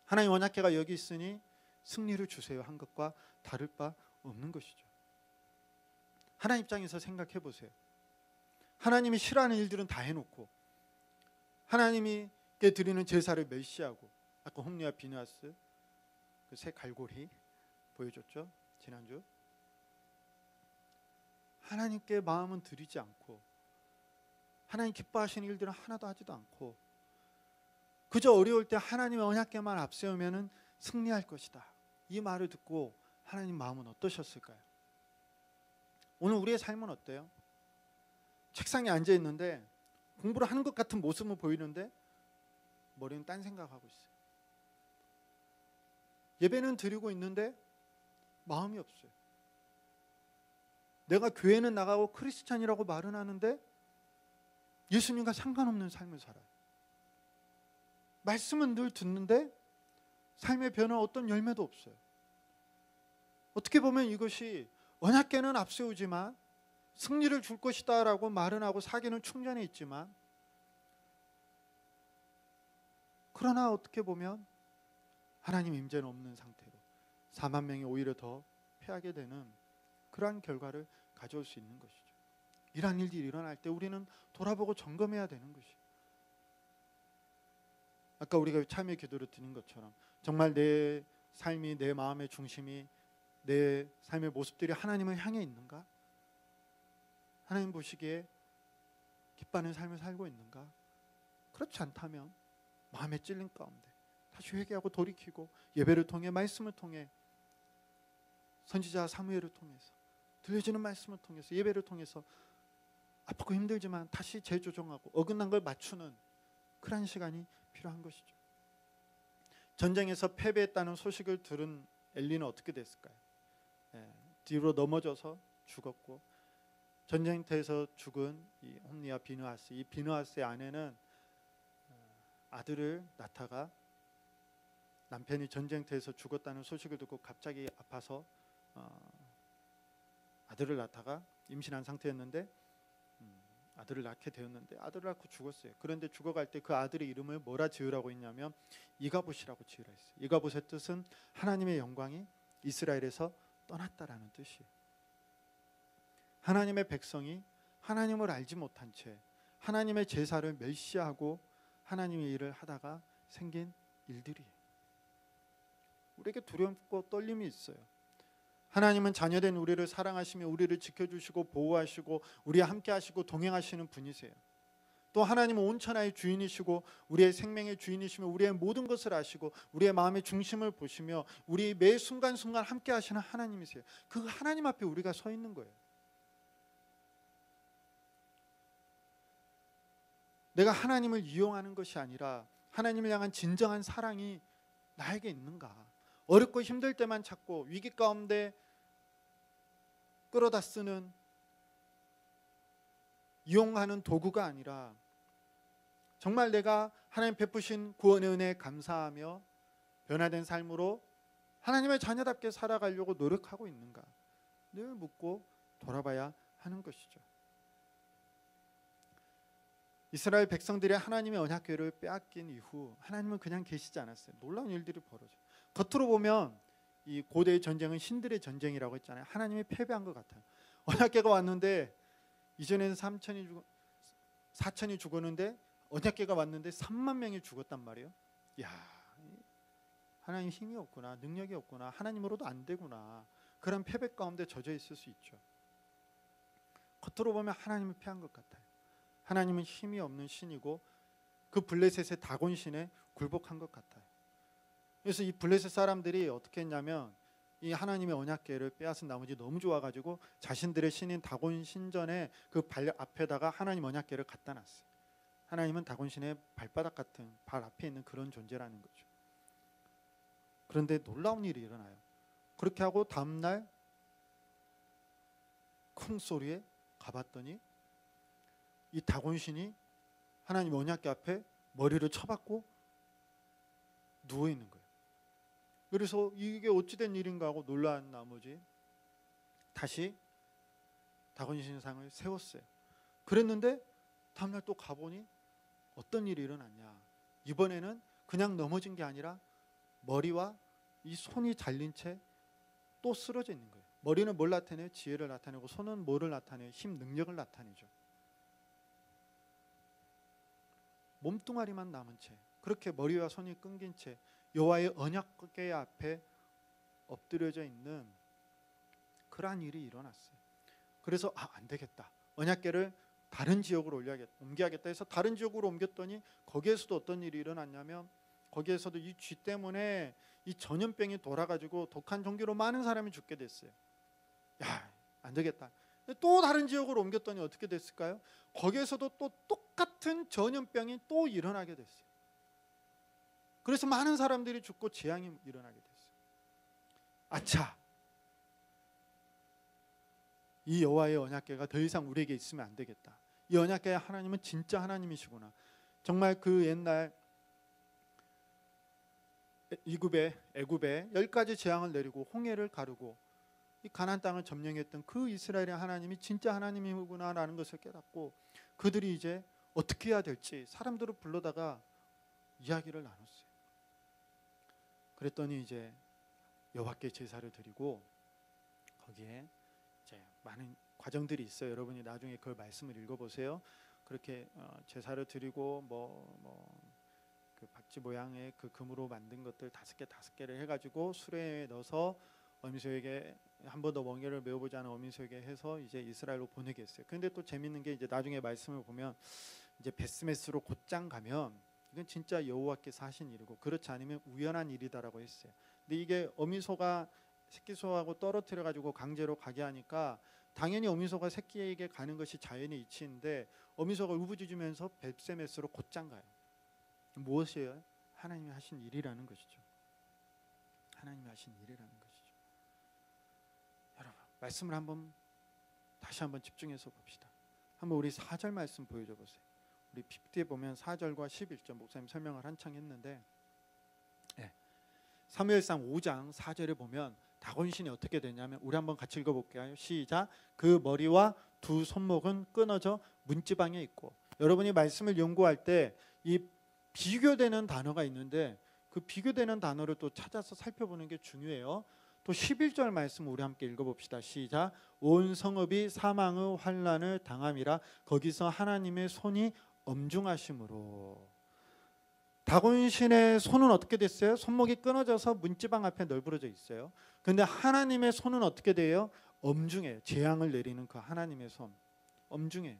하나님 언약궤가 여기 있으니 승리를 주세요 한 것과 다를 바 없는 것이죠. 하나님 입장에서 생각해 보세요. 하나님이 싫어하는 일들은 다 해놓고 하나님께 드리는 제사를 멸시하고, 아까 홈리와 비느하스 그 새 갈고리 보여줬죠 지난주. 하나님께 마음은 드리지 않고 하나님 기뻐하시는 일들은 하나도 하지도 않고 그저 어려울 때 하나님의 언약궤만 앞세우면 승리할 것이다, 이 말을 듣고 하나님 마음은 어떠셨을까요? 오늘 우리의 삶은 어때요? 책상에 앉아 있는데 공부를 하는 것 같은 모습은 보이는데 머리는 딴 생각하고 있어요. 예배는 드리고 있는데 마음이 없어요. 내가 교회는 나가고 크리스찬이라고 말은 하는데 예수님과 상관없는 삶을 살아요. 말씀은 늘 듣는데 삶의 변화 어떤 열매도 없어요. 어떻게 보면 이것이 언약궤는 앞세우지만 승리를 줄 것이다 라고 말은 하고 사기는 충전해 있지만, 그러나 어떻게 보면 하나님 임재는 없는 상태로 4만 명이 오히려 더 패하게 되는 그러한 결과를 가져올 수 있는 것이죠. 이러한 일들이 일어날 때 우리는 돌아보고 점검해야 되는 것이죠. 아까 우리가 참여 기도를 드린 것처럼 정말 내 삶이, 내 마음의 중심이, 내 삶의 모습들이 하나님을 향해 있는가? 하나님 보시기에 기뻐하는 삶을 살고 있는가? 그렇지 않다면 마음에 찔린 가운데 다시 회개하고 돌이키고 예배를 통해 말씀을 통해 선지자 사무엘을 통해서 들려주는 말씀을 통해서 예배를 통해서 아프고 힘들지만 다시 재조정하고 어긋난 걸 맞추는 그런 시간이 필요한 것이죠. 전쟁에서 패배했다는 소식을 들은 엘리는 어떻게 됐을까요? 뒤로 넘어져서 죽었고 전쟁터에서 죽은 이 홈리와 비느하스, 이 비느하스의 아내는 아들을 낳다가 남편이 전쟁터에서 죽었다는 소식을 듣고 갑자기 아파서 아들을 낳다가 임신한 상태였는데 아들을 낳게 되었는데 아들을 낳고 죽었어요. 그런데 죽어갈 때 그 아들의 이름을 뭐라 지으라고 했냐면 이가봇이라고 지으라 했어요. 이가봇의 뜻은 하나님의 영광이 이스라엘에서 떠났다라는 뜻이에요. 하나님의 백성이 하나님을 알지 못한 채 하나님의 제사를 멸시하고 하나님의 일을 하다가 생긴 일들이에요. 우리에게 두렵고 떨림이 있어요. 하나님은 자녀된 우리를 사랑하시며 우리를 지켜주시고 보호하시고 우리와 함께 하시고 동행하시는 분이세요. 또 하나님은 온 천하의 주인이시고 우리의 생명의 주인이시며 우리의 모든 것을 아시고 우리의 마음의 중심을 보시며 우리 매 순간순간 함께 하시는 하나님이세요. 그 하나님 앞에 우리가 서 있는 거예요. 내가 하나님을 이용하는 것이 아니라 하나님을 향한 진정한 사랑이 나에게 있는가? 어렵고 힘들 때만 찾고 위기 가운데 끌어다 쓰는 이용하는 도구가 아니라 정말 내가 하나님 베푸신 구원의 은혜에 감사하며 변화된 삶으로 하나님의 자녀답게 살아가려고 노력하고 있는가? 늘 묻고 돌아봐야 하는 것이죠. 이스라엘 백성들이 하나님의 언약궤를 빼앗긴 이후 하나님은 그냥 계시지 않았어요. 놀라운 일들이 벌어져요. 겉으로 보면 이 고대의 전쟁은 신들의 전쟁이라고 했잖아요. 하나님이 패배한 것 같아요. 언약궤가 왔는데 이전에는 4천이 죽었는데 언약궤가 왔는데 3만 명이 죽었단 말이에요. 야, 하나님 힘이 없구나, 능력이 없구나, 하나님으로도 안 되구나. 그런 패배 가운데 젖어 있을 수 있죠. 겉으로 보면 하나님을 패한 것 같아요. 하나님은 힘이 없는 신이고 그 블레셋의 다곤신에 굴복한 것 같아요. 그래서 이 블레셋 사람들이 어떻게 했냐면 이 하나님의 언약궤를 빼앗은 나머지 너무 좋아가지고 자신들의 신인 다곤 신전에 그 발 앞에다가 하나님 언약궤를 갖다 놨어요. 하나님은 다곤신의 발바닥 같은 발 앞에 있는 그런 존재라는 거죠. 그런데 놀라운 일이 일어나요. 그렇게 하고 다음날 큰 소리에 가봤더니 이 다곤신이 하나님 언약궤 앞에 머리를 쳐박고 누워 있는 거예요. 그래서 이게 어찌된 일인가 하고 놀란 나머지 다시 다곤신상을 세웠어요. 그랬는데 다음날 또 가보니 어떤 일이 일어났냐. 이번에는 그냥 넘어진 게 아니라 머리와 이 손이 잘린 채 또 쓰러져 있는 거예요. 머리는 뭘 나타내요? 지혜를 나타내고 손은 뭐를 나타내요? 힘, 능력을 나타내죠. 몸뚱아리만 남은 채 그렇게 머리와 손이 끊긴 채 여호와의 언약궤 앞에 엎드려져 있는 그러한 일이 일어났어요. 그래서 안 되겠다. 언약궤를 다른 지역으로 옮겨야겠다 해서 다른 지역으로 옮겼더니 거기에서도 어떤 일이 일어났냐면 거기에서도 이 쥐 때문에 이 전염병이 돌아가지고 독한 종기로 많은 사람이 죽게 됐어요. 야, 안 되겠다. 또 다른 지역으로 옮겼더니 어떻게 됐을까요? 거기에서도 또 똑같은 전염병이 또 일어나게 됐어요. 그래서 많은 사람들이 죽고 재앙이 일어나게 됐어요. 아차, 이 여호와의 언약궤가 더 이상 우리에게 있으면 안 되겠다. 이 언약궤 하나님은 진짜 하나님이시구나. 정말 그 옛날 애굽에 10가지 재앙을 내리고 홍해를 가르고 이 가나안 땅을 점령했던 그 이스라엘의 하나님이 진짜 하나님이구나라는 것을 깨닫고 그들이 이제 어떻게 해야 될지 사람들을 불러다가 이야기를 나눴어요. 그랬더니 이제 여호와께 제사를 드리고 거기에 이제 많은 과정들이 있어요. 여러분이 나중에 그 말씀을 읽어보세요. 그렇게 제사를 드리고 그 박쥐 모양의 그 금으로 만든 것들 5개를 해가지고 수레에 넣어서 어미소에게 한 번 더 멍에를 메어보지 않은 어미소에게 해서 이제 이스라엘로 보내게 했어요. 근데 또 재밌는 게 이제 나중에 말씀을 보면 이제 베스메스로 곧장 가면 이건 진짜 여호와께서 하신 일이고 그렇지 않으면 우연한 일이다라고 했어요. 근데 이게 어미소가 새끼소하고 떨어뜨려 가지고 강제로 가게 하니까 당연히 어미소가 새끼에게 가는 것이 자연의 이치인데 어미소가 울부짖으면서 벳세메스로 곧장 가요. 무엇이에요? 하나님이 하신 일이라는 것이죠. 하나님이 하신 일이라는 것이죠. 여러분, 말씀을 다시 한번 집중해서 봅시다. 한번 우리 4절 말씀 보여줘 보세요. 우리 PPT에 보면 4절과 11절 목사님 설명을 한창 했는데, 사무엘상 5장 4절에 보면 다곤신이 어떻게 되냐면, 우리 한번 같이 읽어볼게요. 시작. 그 머리와 두 손목은 끊어져 문지방에 있고. 여러분이 말씀을 연구할 때 이 비교되는 단어가 있는데 그 비교되는 단어를 또 찾아서 살펴보는 게 중요해요. 또 11절 말씀 우리 함께 읽어봅시다. 시작. 온 성읍이 사망의 환난을 당함이라 거기서 하나님의 손이 엄중하심으로. 다곤신의 손은 어떻게 됐어요? 손목이 끊어져서 문지방 앞에 널브러져 있어요. 그런데 하나님의 손은 어떻게 돼요? 엄중해요. 재앙을 내리는 그 하나님의 손, 엄중해요.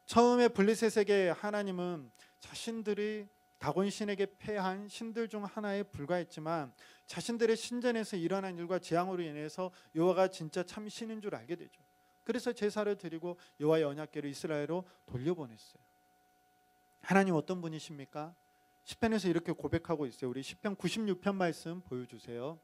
처음에 블레셋에게 하나님은 자신들이 다곤신에게 패한 신들 중 하나에 불과했지만 자신들의 신전에서 일어난 일과 재앙으로 인해서 여호와가 진짜 참 신인 줄 알게 되죠. 그래서 제사를 드리고 여호와의 언약궤를 이스라엘로 돌려보냈어요. 하나님 어떤 분이십니까? 시편에서 이렇게 고백하고 있어요. 우리 시편 96편 말씀 보여주세요.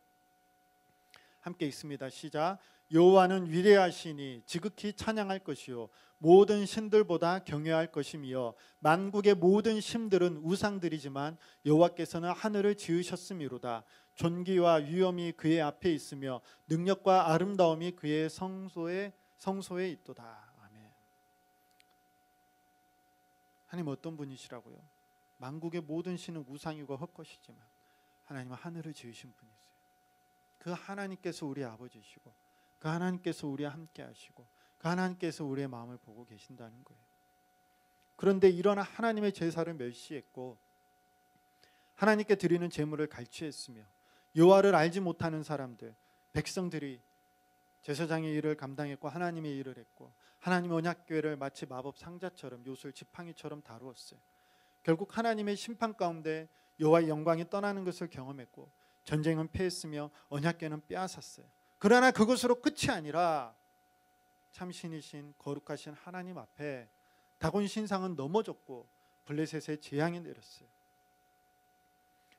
함께 읽습니다. 시작. 여호와는 위대하시니 지극히 찬양할 것이요 모든 신들보다 경외할 것이며 만국의 모든 신들은 우상들이지만 여호와께서는 하늘을 지으셨음이로다. 존귀와 위엄이 그의 앞에 있으며 능력과 아름다움이 그의 성소에 있도다. 아멘. 하나님 어떤 분이시라고요? 만국의 모든 신은 우상이고 헛것이지만 하나님은 하늘을 지으신 분이세요. 그 하나님께서 우리 아버지시고 그 하나님께서 우리와 함께 하시고 그 하나님께서 우리의 마음을 보고 계신다는 거예요. 그런데 이런 하나님의 제사를 멸시했고 하나님께 드리는 제물을 갈취했으며 여호와를 알지 못하는 사람들, 백성들이 제사장의 일을 감당했고 하나님의 일을 했고 하나님의 언약궤를 마치 마법 상자처럼 요술 지팡이처럼 다루었어요. 결국 하나님의 심판 가운데 여호와의 영광이 떠나는 것을 경험했고 전쟁은 패했으며 언약궤는 빼앗았어요. 그러나 그것으로 끝이 아니라 참 신이신 거룩하신 하나님 앞에 다곤 신상은 넘어졌고 블레셋의 재앙이 내렸어요.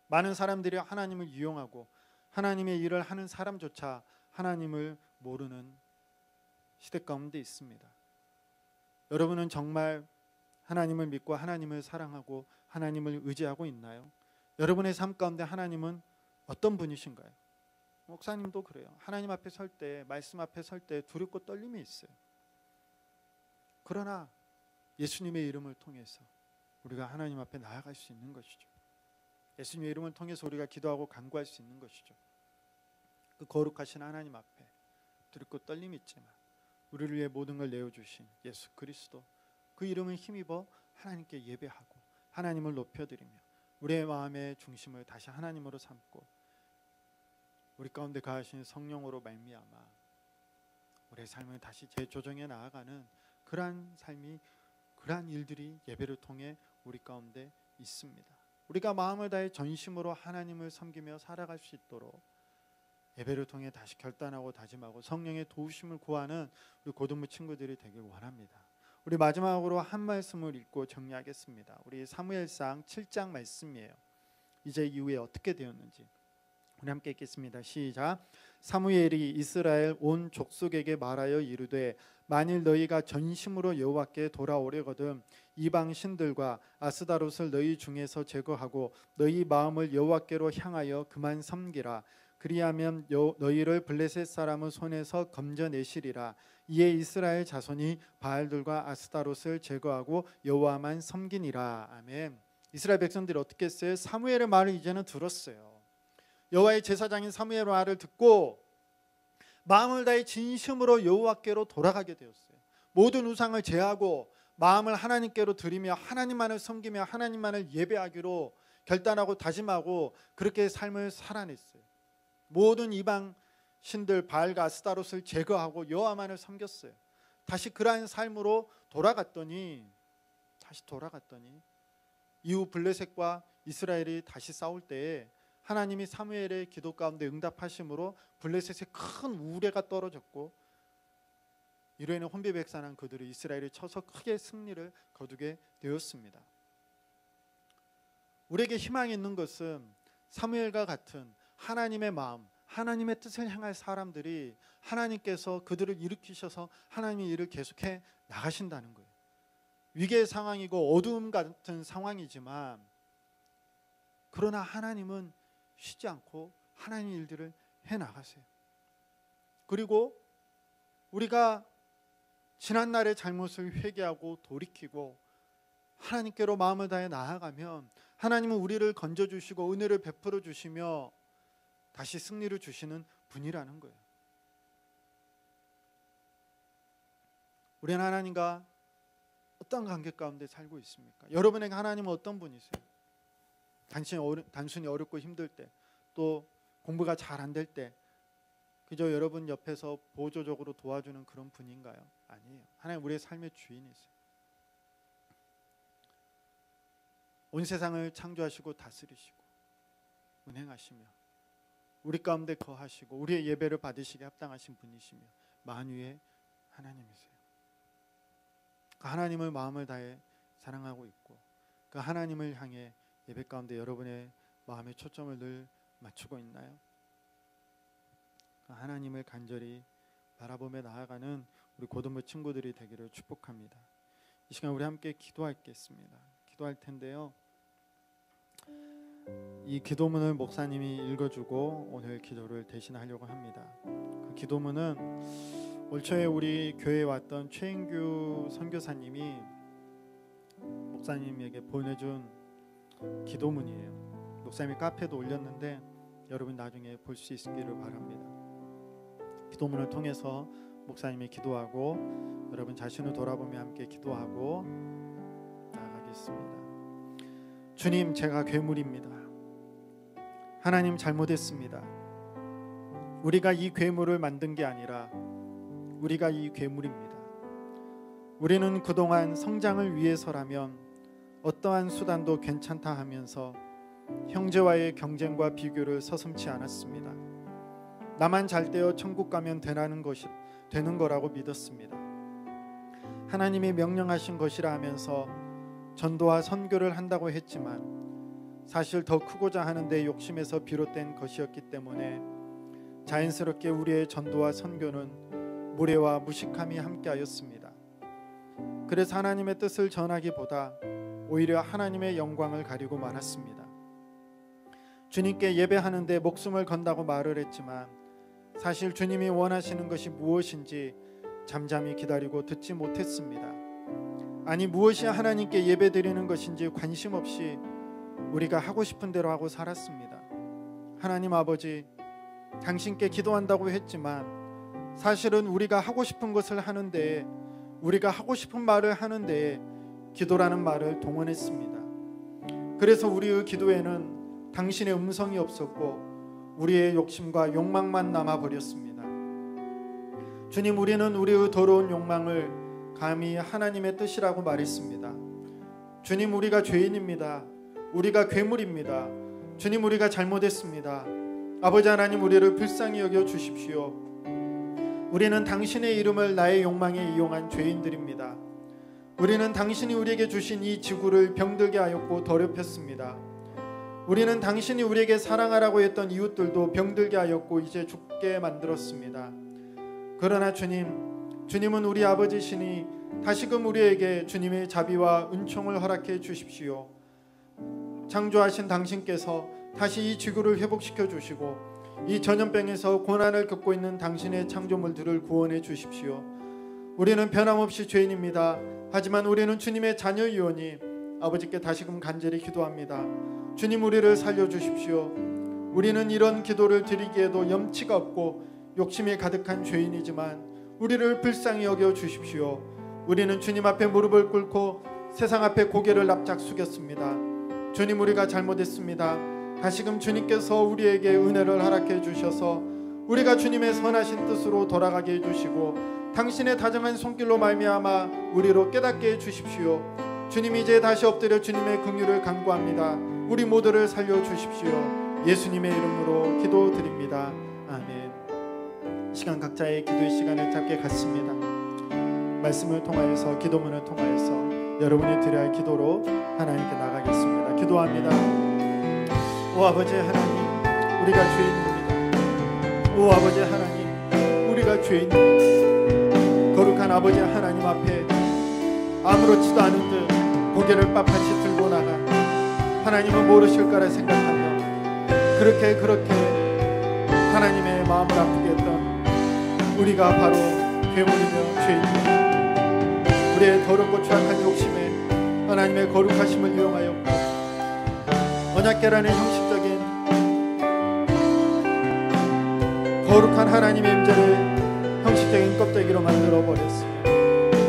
많은 사람들이 하나님을 이용하고 하나님의 일을 하는 사람조차 하나님을 모르는 시대 가운데 있습니다. 여러분은 정말 하나님을 믿고 하나님을 사랑하고 하나님을 의지하고 있나요? 여러분의 삶 가운데 하나님은 어떤 분이신가요? 목사님도 그래요. 하나님 앞에 설 때, 말씀 앞에 설 때 두렵고 떨림이 있어요. 그러나 예수님의 이름을 통해서 우리가 하나님 앞에 나아갈 수 있는 것이죠. 예수님의 이름을 통해서 우리가 기도하고 간구할 수 있는 것이죠. 그 거룩하신 하나님 앞에 두렵고 떨림이 있지만 우리를 위해 모든 걸 내어주신 예수 그리스도, 그 이름을 힘입어 하나님께 예배하고 하나님을 높여드리며 우리의 마음의 중심을 다시 하나님으로 삼고 우리 가운데 가하신 성령으로 말미암아 우리의 삶을 다시 재조정해 나아가는 그러한 삶이, 그러한 일들이 예배를 통해 우리 가운데 있습니다. 우리가 마음을 다해 전심으로 하나님을 섬기며 살아갈 수 있도록 예배를 통해 다시 결단하고 다짐하고 성령의 도우심을 구하는 우리 고등부 친구들이 되길 원합니다. 우리 마지막으로 한 말씀을 읽고 정리하겠습니다. 우리 사무엘상 7장 말씀이에요. 이제 이후에 어떻게 되었는지 우리 함께 읽겠습니다. 시작. 사무엘이 이스라엘 온 족속에게 말하여 이르되 만일 너희가 전심으로 여호와께 돌아오려거든 이방 신들과 아스다롯을 너희 중에서 제거하고 너희 마음을 여호와께로 향하여 그만 섬기라. 그리하면 너희를 블레셋 사람의 손에서 건져내시리라. 이에 이스라엘 자손이 바알들과 아스다롯을 제거하고 여호와만 섬기니라. 아멘. 이스라엘 백성들이 어떻게 했어요? 사무엘의 말을 이제는 들었어요. 여호와의 제사장인 사무엘의 말을 듣고 마음을 다해 진심으로 여호와께로 돌아가게 되었어요. 모든 우상을 제하고 마음을 하나님께로 드리며 하나님만을 섬기며 하나님만을 예배하기로 결단하고 다짐하고 그렇게 삶을 살아냈어요. 모든 이방 신들 바알과 아스타롯을 제거하고 여호와만을 섬겼어요. 다시 그러한 삶으로 돌아갔더니 이후 블레셋과 이스라엘이 다시 싸울 때에 하나님이 사무엘의 기도 가운데 응답하심으로 블레셋에 큰 우레가 떨어졌고 이로 인해 혼비백산한 그들을 이스라엘이 쳐서 크게 승리를 거두게 되었습니다. 우리에게 희망이 있는 것은 사무엘과 같은 하나님의 마음, 하나님의 뜻을 향할 사람들이 하나님께서 그들을 일으키셔서 하나님의 일을 계속해 나가신다는 거예요. 위기의 상황이고 어두움 같은 상황이지만 그러나 하나님은 쉬지 않고 하나님의 일들을 해나가세요. 그리고 우리가 지난날의 잘못을 회개하고 돌이키고 하나님께로 마음을 다해 나아가면 하나님은 우리를 건져주시고 은혜를 베풀어 주시며 다시 승리를 주시는 분이라는 거예요. 우리는 하나님과 어떤 관계 가운데 살고 있습니까? 여러분에게 하나님은 어떤 분이세요? 단순히 어렵고 힘들 때, 또 공부가 잘 안 될 때 그저 여러분 옆에서 보조적으로 도와주는 그런 분인가요? 아니에요. 하나님 우리의 삶의 주인이세요. 온 세상을 창조하시고 다스리시고 운행하시며 우리 가운데 거하시고 우리의 예배를 받으시기에 합당하신 분이시며 만유의 하나님이세요. 그 하나님을 마음을 다해 사랑하고 있고 그 하나님을 향해 예배 가운데 여러분의 마음의 초점을 늘 맞추고 있나요? 그 하나님을 간절히 바라보며 나아가는 우리 고등부 친구들이 되기를 축복합니다. 이 시간 우리 함께 기도하겠습니다. 기도할 텐데요. 이 기도문을 목사님이 읽어주고 오늘 기도를 대신하려고 합니다. 그 기도문은 올 초에 우리 교회에 왔던 최인규 선교사님이 목사님에게 보내준 기도문이에요. 목사님이 카페도 올렸는데 여러분 나중에 볼 수 있기를 바랍니다. 기도문을 통해서 목사님이 기도하고 여러분 자신을 돌아보며 함께 기도하고 나아가겠습니다. 주님, 제가 괴물입니다. 하나님, 잘못했습니다. 우리가 이 괴물을 만든 게 아니라 우리가 이 괴물입니다. 우리는 그동안 성장을 위해서라면 어떠한 수단도 괜찮다 하면서 형제와의 경쟁과 비교를 서슴지 않았습니다. 나만 잘 되어 천국 가면 되는 거라고 믿었습니다. 하나님이 명령하신 것이라 하면서 전도와 선교를 한다고 했지만 사실 더 크고자 하는 내 욕심에서 비롯된 것이었기 때문에 자연스럽게 우리의 전도와 선교는 무례와 무식함이 함께하였습니다. 그래서 하나님의 뜻을 전하기보다 오히려 하나님의 영광을 가리고 말았습니다. 주님께 예배하는데 목숨을 건다고 말을 했지만 사실 주님이 원하시는 것이 무엇인지 잠잠히 기다리고 듣지 못했습니다. 아니, 무엇이 하나님께 예배드리는 것인지 관심 없이 우리가 하고 싶은 대로 하고 살았습니다. 하나님 아버지, 당신께 기도한다고 했지만 사실은 우리가 하고 싶은 것을 하는데, 우리가 하고 싶은 말을 하는데 기도라는 말을 동원했습니다. 그래서 우리의 기도에는 당신의 음성이 없었고 우리의 욕심과 욕망만 남아버렸습니다. 주님, 우리는 우리의 더러운 욕망을 감히 하나님의 뜻이라고 말했습니다. 주님, 우리가 죄인입니다. 우리가 괴물입니다. 주님, 우리가 잘못했습니다. 아버지 하나님, 우리를 불쌍히 여겨 주십시오. 우리는 당신의 이름을 나의 욕망에 이용한 죄인들입니다. 우리는 당신이 우리에게 주신 이 지구를 병들게 하였고 더럽혔습니다. 우리는 당신이 우리에게 사랑하라고 했던 이웃들도 병들게 하였고 이제 죽게 만들었습니다. 그러나 주님은 우리 아버지시니 다시금 우리에게 주님의 자비와 은총을 허락해 주십시오. 창조하신 당신께서 다시 이 지구를 회복시켜 주시고 이 전염병에서 고난을 겪고 있는 당신의 창조물들을 구원해 주십시오. 우리는 변함없이 죄인입니다. 하지만 우리는 주님의 자녀이오니 아버지께 다시금 간절히 기도합니다. 주님, 우리를 살려주십시오. 우리는 이런 기도를 드리기에도 염치가 없고 욕심이 가득한 죄인이지만 우리를 불쌍히 여겨 주십시오. 우리는 주님 앞에 무릎을 꿇고 세상 앞에 고개를 납작 숙였습니다. 주님, 우리가 잘못했습니다. 다시금 주님께서 우리에게 은혜를 허락해 주셔서 우리가 주님의 선하신 뜻으로 돌아가게 해주시고 당신의 다정한 손길로 말미암아 우리로 깨닫게 해주십시오. 주님, 이제 다시 엎드려 주님의 긍휼을 간구합니다. 우리 모두를 살려주십시오. 예수님의 이름으로 기도드립니다. 아멘. 이 시간 각자의 기도의 시간을 짧게 갖습니다. 말씀을 통하여서, 기도문을 통하여서 여러분이 드려야 할 기도로 하나님께 나가겠습니다. 기도합니다. 오 아버지 하나님, 우리가 죄인입니다. 오 아버지 하나님, 우리가 죄인입니다. 거룩한 아버지 하나님 앞에 아무렇지도 않은 듯 고개를 빳빳이 들고 나가 하나님은 모르실까라 생각하며 그렇게 하나님의 마음을 아프게 했던 우리가 바로 괴물이며 죄인입니다. 우리의 더럽고 추악한 욕심에 하나님의 거룩하심을 이용하였고 언약궤라는 형식적인 거룩한 하나님의 임재를 형식적인 껍데기로 만들어버렸습니다.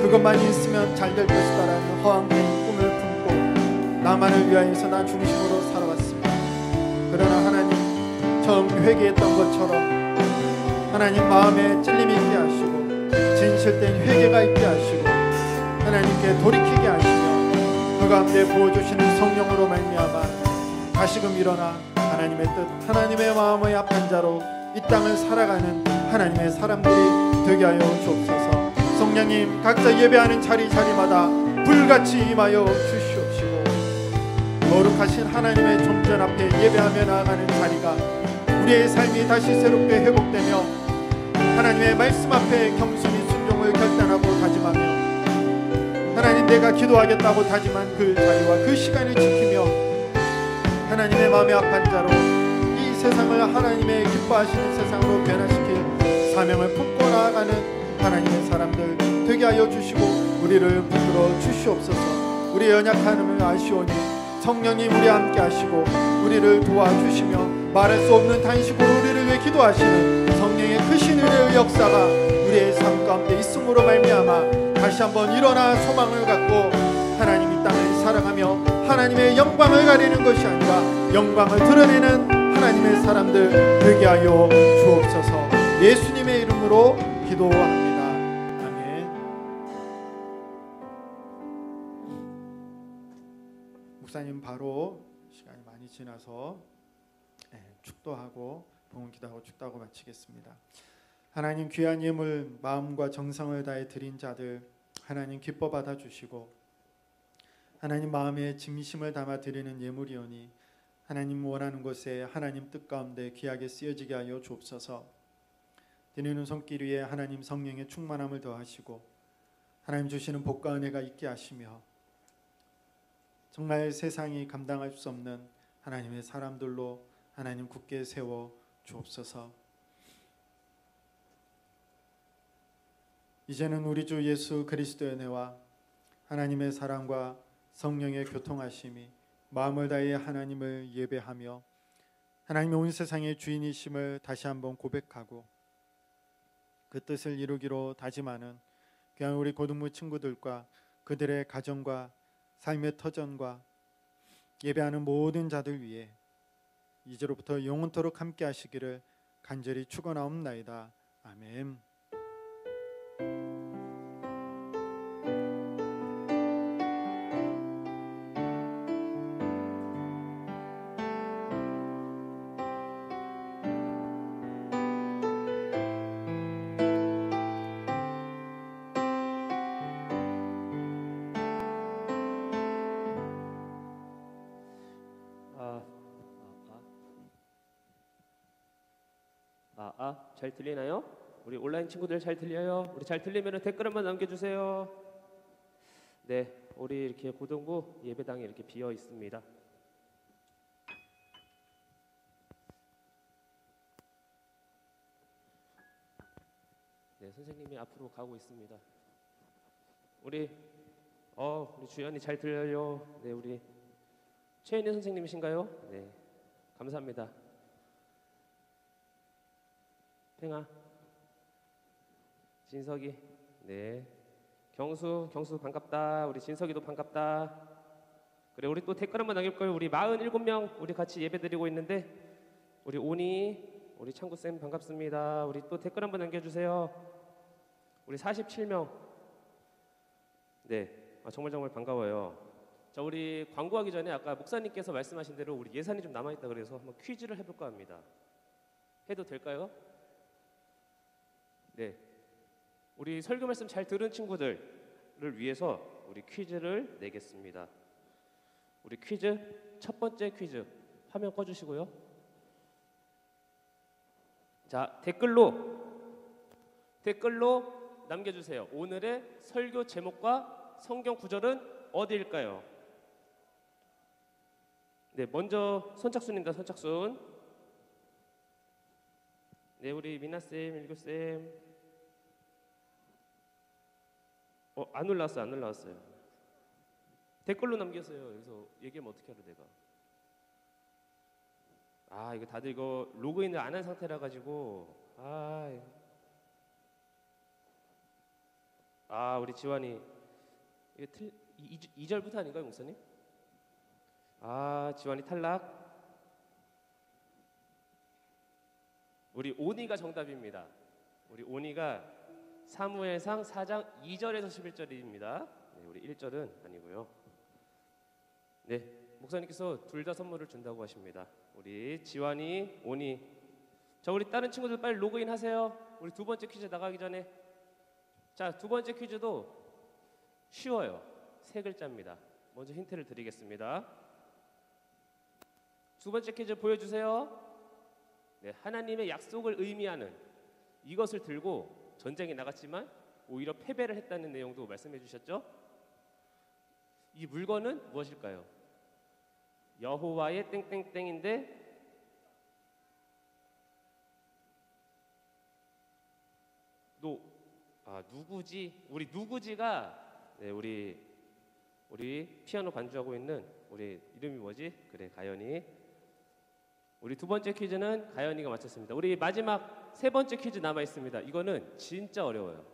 그것만이 있으면 잘 될 것이다라는 허황된 꿈을 품고 나만을 위하여서 나 중심으로 살아왔습니다. 그러나 하나님, 처음 회개했던 것처럼 하나님 마음에 찔림이 있게 하시고 진실된 회개가 있게 하시고 하나님께 돌이키게 하시며 그 가운데 부어주시는 성령으로 말미암아 다시금 일어나 하나님의 뜻, 하나님의 마음의 합한 자로 이 땅을 살아가는 하나님의 사람들이 되게 하여 주옵소서. 성령님, 각자 예배하는 자리마다 불같이 임하여 주시옵시고 거룩하신 하나님의 존전 앞에 예배하며 나아가는 자리가 우리의 삶이 다시 새롭게 회복되며 하나님의 말씀 앞에 경순히 순종을 결단하고 다짐하며 하나님, 내가 기도하겠다고 다짐한 그 자리와 그 시간을 지키며 하나님의 마음에 합한 자로 이 세상을 하나님의 기뻐하시는 세상으로 변화시킬 사명을 품고 나아가는 하나님의 사람들 되게 하여 주시고 우리를 붙들어 주시옵소서. 우리의 연약함을 아시오니 성령님 우리와 함께 하시고 우리를 도와주시며 말할 수 없는 단식으로 우리를 위해 기도하시는 성령의 크신 은혜의 역사가 우리의 삶 가운데 있음으로 말미암아 다시 한번 일어나 소망을 갖고 하나님 이 땅을 사랑하며 하나님의 영광을 가리는 것이 아니라 영광을 드러내는 하나님의 사람들 되게 하여 주옵소서. 예수님의 이름으로 기도합니다. 아멘. 목사님 바로 시간이 많이 지나서 축도하고 봉헌 기도하고 축도하고 마치겠습니다. 하나님, 귀한 예물 마음과 정성을 다해 드린 자들 하나님 기뻐 받아 주시고 하나님 마음에 진심을 담아 드리는 예물이오니 하나님 원하는 곳에 하나님 뜻 가운데 귀하게 쓰여지게 하여 주옵소서. 드리는 손길 위에 하나님 성령의 충만함을 더하시고 하나님 주시는 복과 은혜가 있게 하시며 정말 세상이 감당할 수 없는 하나님의 사람들로 하나님 굳게 세워 주옵소서. 이제는 우리 주 예수 그리스도의 은혜와 하나님의 사랑과 성령의 교통하심이 마음을 다해 하나님을 예배하며 하나님의 온 세상의 주인이심을 다시 한번 고백하고 그 뜻을 이루기로 다짐하는 귀한 우리 고등부 친구들과 그들의 가정과 삶의 터전과 예배하는 모든 자들 위해 이제로부터 영원토록 함께 하시기를 간절히 축원하옵나이다. 아멘. 잘 들리나요? 우리 온라인 친구들 잘 들려요? 우리 잘 들리면 댓글 한번 남겨주세요. 네, 우리 이렇게 고등부 예배당이 이렇게 비어 있습니다. 네, 선생님이 앞으로 가고 있습니다. 우리 주연이 잘 들려요. 네, 우리 최인희 선생님이신가요? 네, 감사합니다. 팽아, 진석이, 네, 경수 반갑다. 우리 진석이도 반갑다. 그래, 우리 또 댓글 한번 남길까요? 우리 47명 우리 같이 예배드리고 있는데 우리 오니, 우리 창구쌤 반갑습니다. 우리 또 댓글 한번 남겨주세요. 우리 47명. 네, 정말 반가워요. 자, 우리 광고하기 전에 아까 목사님께서 말씀하신 대로 우리 예산이 좀 남아있다 그래서 한번 퀴즈를 해볼까 합니다. 해도 될까요? 네. 우리 설교 말씀 잘 들은 친구들을 위해서 우리 퀴즈를 내겠습니다. 우리 퀴즈 첫 번째 퀴즈 화면 꺼주시고요. 자, 댓글로 남겨주세요. 오늘의 설교 제목과 성경 구절은 어디일까요? 네, 먼저 선착순입니다. 선착순. 네, 우리 미나쌤, 일교쌤. 안 올라왔어요. 댓글로 남겼어요. 여기서 얘기하면 어떻게 하려 내가. 이거 다들 이거 로그인을 안 한 상태라 가지고 우리 지환이 이게 2절부터 아닌가요, 목사님? 지환이 탈락. 우리 오니가 정답입니다. 우리 오니가 사무엘상 4장 2절에서 11절입니다. 네, 우리 1절은 아니고요. 네, 목사님께서 둘 다 선물을 준다고 하십니다. 우리 지환이, 오니. 자, 우리 다른 친구들 빨리 로그인 하세요. 우리 두 번째 퀴즈 나가기 전에. 자, 두 번째 퀴즈도 쉬워요. 세 글자입니다. 먼저 힌트를 드리겠습니다. 두 번째 퀴즈 보여주세요. 네, 하나님의 약속을 의미하는 이것을 들고 전쟁에 나갔지만 오히려 패배를 했다는 내용도 말씀해 주셨죠? 이 물건은 무엇일까요? 여호와의 땡땡땡인데 누구지? 우리 누구지가 네, 우리 피아노 반주하고 있는 우리 이름이 뭐지? 그래, 가연이. 우리 두 번째 퀴즈는 가연이가 맞췄습니다. 우리 마지막 세 번째 퀴즈 남아 있습니다. 이거는 진짜 어려워요.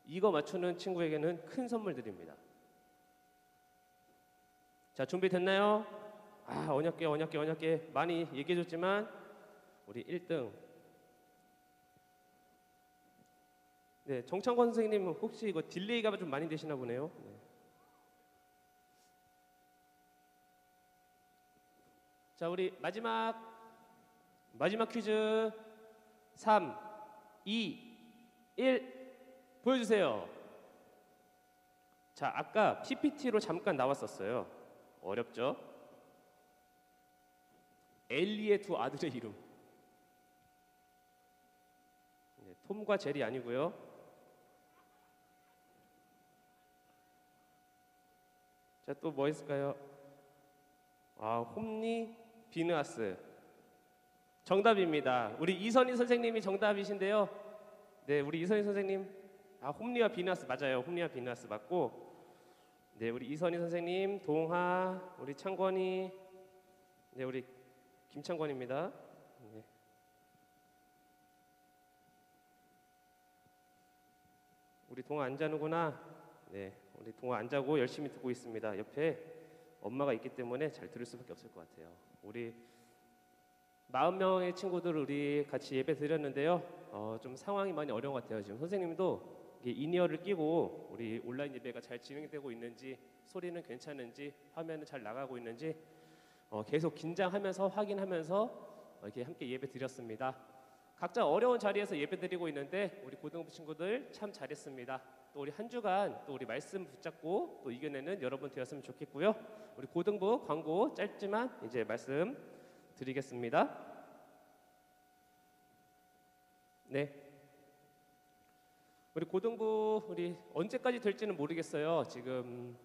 이거 맞추는 친구에게는 큰 선물 드립니다. 자, 준비됐나요? 언약계 많이 얘기해줬지만 우리 1등. 네, 정창권 선생님 혹시 이거 딜레이가 좀 많이 되시나 보네요. 네. 자, 우리 마지막 퀴즈 3, 2, 1 보여주세요. 자, 아까 PPT로 잠깐 나왔었어요. 어렵죠? 엘리의 두 아들의 이름. 네, 톰과 제리 아니고요. 자, 또 뭐 있을까요? 홈니 비느하스. 정답입니다. 우리 이선희 선생님이 정답이신데요. 네, 우리 이선희 선생님. 홈니와 비느하스 맞아요. 홈니와 비느하스 맞고. 네, 우리 이선희 선생님, 동하, 우리 창권이. 네, 우리 김창권입니다. 네. 우리 동아 안 자는구나. 네, 우리 동아 안 자고 열심히 듣고 있습니다. 옆에 엄마가 있기 때문에 잘 들을 수밖에 없을 것 같아요. 우리 40명의 친구들 우리 같이 예배 드렸는데요. 좀 상황이 많이 어려운 것 같아요. 지금 선생님도 인이어를 끼고 우리 온라인 예배가 잘 진행되고 있는지, 소리는 괜찮은지, 화면은 잘 나가고 있는지 계속 긴장하면서 확인하면서 이렇게 함께 예배 드렸습니다. 각자 어려운 자리에서 예배 드리고 있는데 우리 고등부 친구들 참 잘했습니다. 또 우리 한 주간 또 우리 말씀 붙잡고 또 이겨내는 여러분 되었으면 좋겠고요. 우리 고등부 광고 짧지만 이제 말씀 드리겠습니다. 네. 우리 고등부 우리 언제까지 될지는 모르겠어요. 지금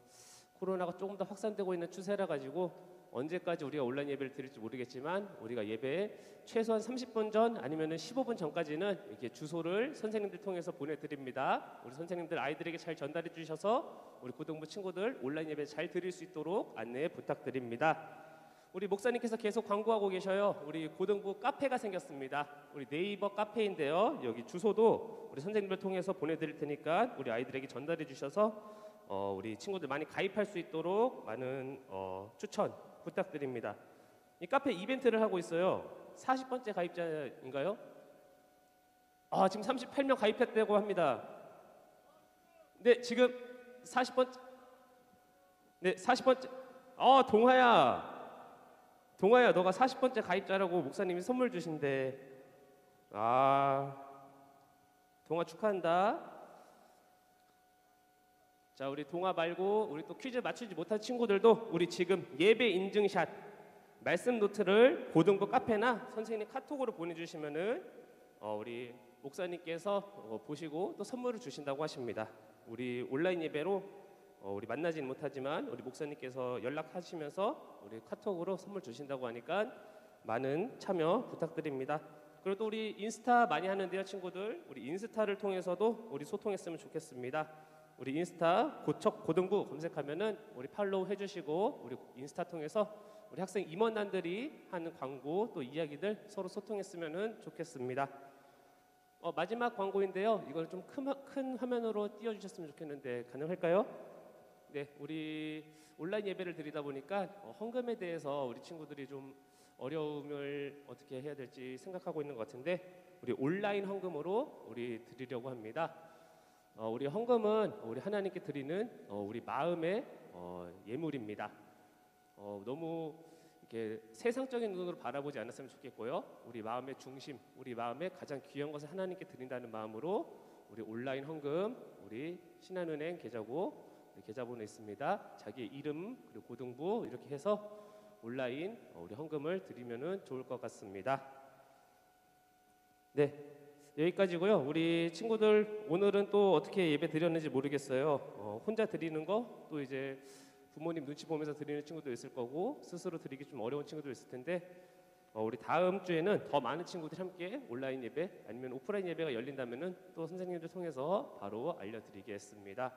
코로나가 조금 더 확산되고 있는 추세라 가지고 언제까지 우리가 온라인 예배를 드릴지 모르겠지만 우리가 예배 최소한 30분 전 아니면은 15분 전까지는 이렇게 주소를 선생님들 통해서 보내드립니다. 우리 선생님들 아이들에게 잘 전달해 주셔서 우리 고등부 친구들 온라인 예배 잘 드릴 수 있도록 안내 부탁드립니다. 우리 목사님께서 계속 광고하고 계셔요. 우리 고등부 카페가 생겼습니다. 우리 네이버 카페인데요. 여기 주소도 우리 선생님들 통해서 보내드릴 테니까 우리 아이들에게 전달해 주셔서 우리 친구들 많이 가입할 수 있도록 많은 추천 부탁드립니다. 이 카페 이벤트를 하고 있어요. 40번째 가입자인가요? 지금 38명 가입했다고 합니다. 네, 지금 40번 네, 40번째. 동아야, 너가 40번째 가입자라고 목사님이 선물 주신대. 동아 축하한다. 자, 우리 동아 말고 우리 또 퀴즈 맞추지 못한 친구들도 우리 지금 예배 인증샷 말씀 노트를 고등부 카페나 선생님 카톡으로 보내주시면은 우리 목사님께서 보시고 또 선물을 주신다고 하십니다. 우리 온라인 예배로 우리 만나지는 못하지만 우리 목사님께서 연락하시면서 우리 카톡으로 선물 주신다고 하니까 많은 참여 부탁드립니다. 그리고 또 우리 인스타 많이 하는데요, 친구들. 우리 인스타를 통해서도 우리 소통했으면 좋겠습니다. 우리 인스타 고척고등부 검색하면은 우리 팔로우 해주시고 우리 인스타 통해서 우리 학생 임원단들이 하는 광고 또 이야기들 서로 소통했으면 좋겠습니다. 마지막 광고인데요. 이걸 좀 큰 화면으로 띄워주셨으면 좋겠는데 가능할까요? 네, 우리 온라인 예배를 드리다 보니까 헌금에 대해서 우리 친구들이 좀 어려움을 어떻게 해야 될지 생각하고 있는 것 같은데 우리 온라인 헌금으로 우리 드리려고 합니다. 우리 헌금은 우리 하나님께 드리는 우리 마음의 예물입니다. 너무 이렇게 세상적인 눈으로 바라보지 않았으면 좋겠고요. 우리 마음의 중심, 우리 마음의 가장 귀한 것을 하나님께 드린다는 마음으로 우리 온라인 헌금, 우리 신한은행 계좌번호 있습니다. 자기의 이름 그리고 고등부 이렇게 해서 온라인 우리 헌금을 드리면은 좋을 것 같습니다. 네, 여기까지고요. 우리 친구들 오늘은 또 어떻게 예배 드렸는지 모르겠어요. 혼자 드리는 거 또 이제 부모님 눈치 보면서 드리는 친구도 있을 거고 스스로 드리기 좀 어려운 친구도 있을 텐데 우리 다음 주에는 더 많은 친구들이 함께 온라인 예배 아니면 오프라인 예배가 열린다면은 또 선생님들 통해서 바로 알려드리겠습니다.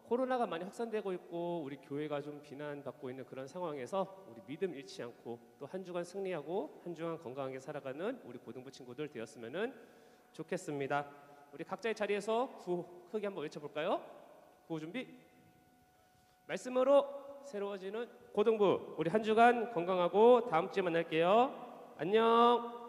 코로나가 많이 확산되고 있고 우리 교회가 좀 비난받고 있는 그런 상황에서 우리 믿음 잃지 않고 또 한 주간 승리하고 한 주간 건강하게 살아가는 우리 고등부 친구들 되었으면 좋겠습니다. 우리 각자의 자리에서 구호 크게 한번 외쳐볼까요? 구호 준비. 말씀으로 새로워지는 고등부 우리 한 주간 건강하고 다음 주에 만날게요. 안녕.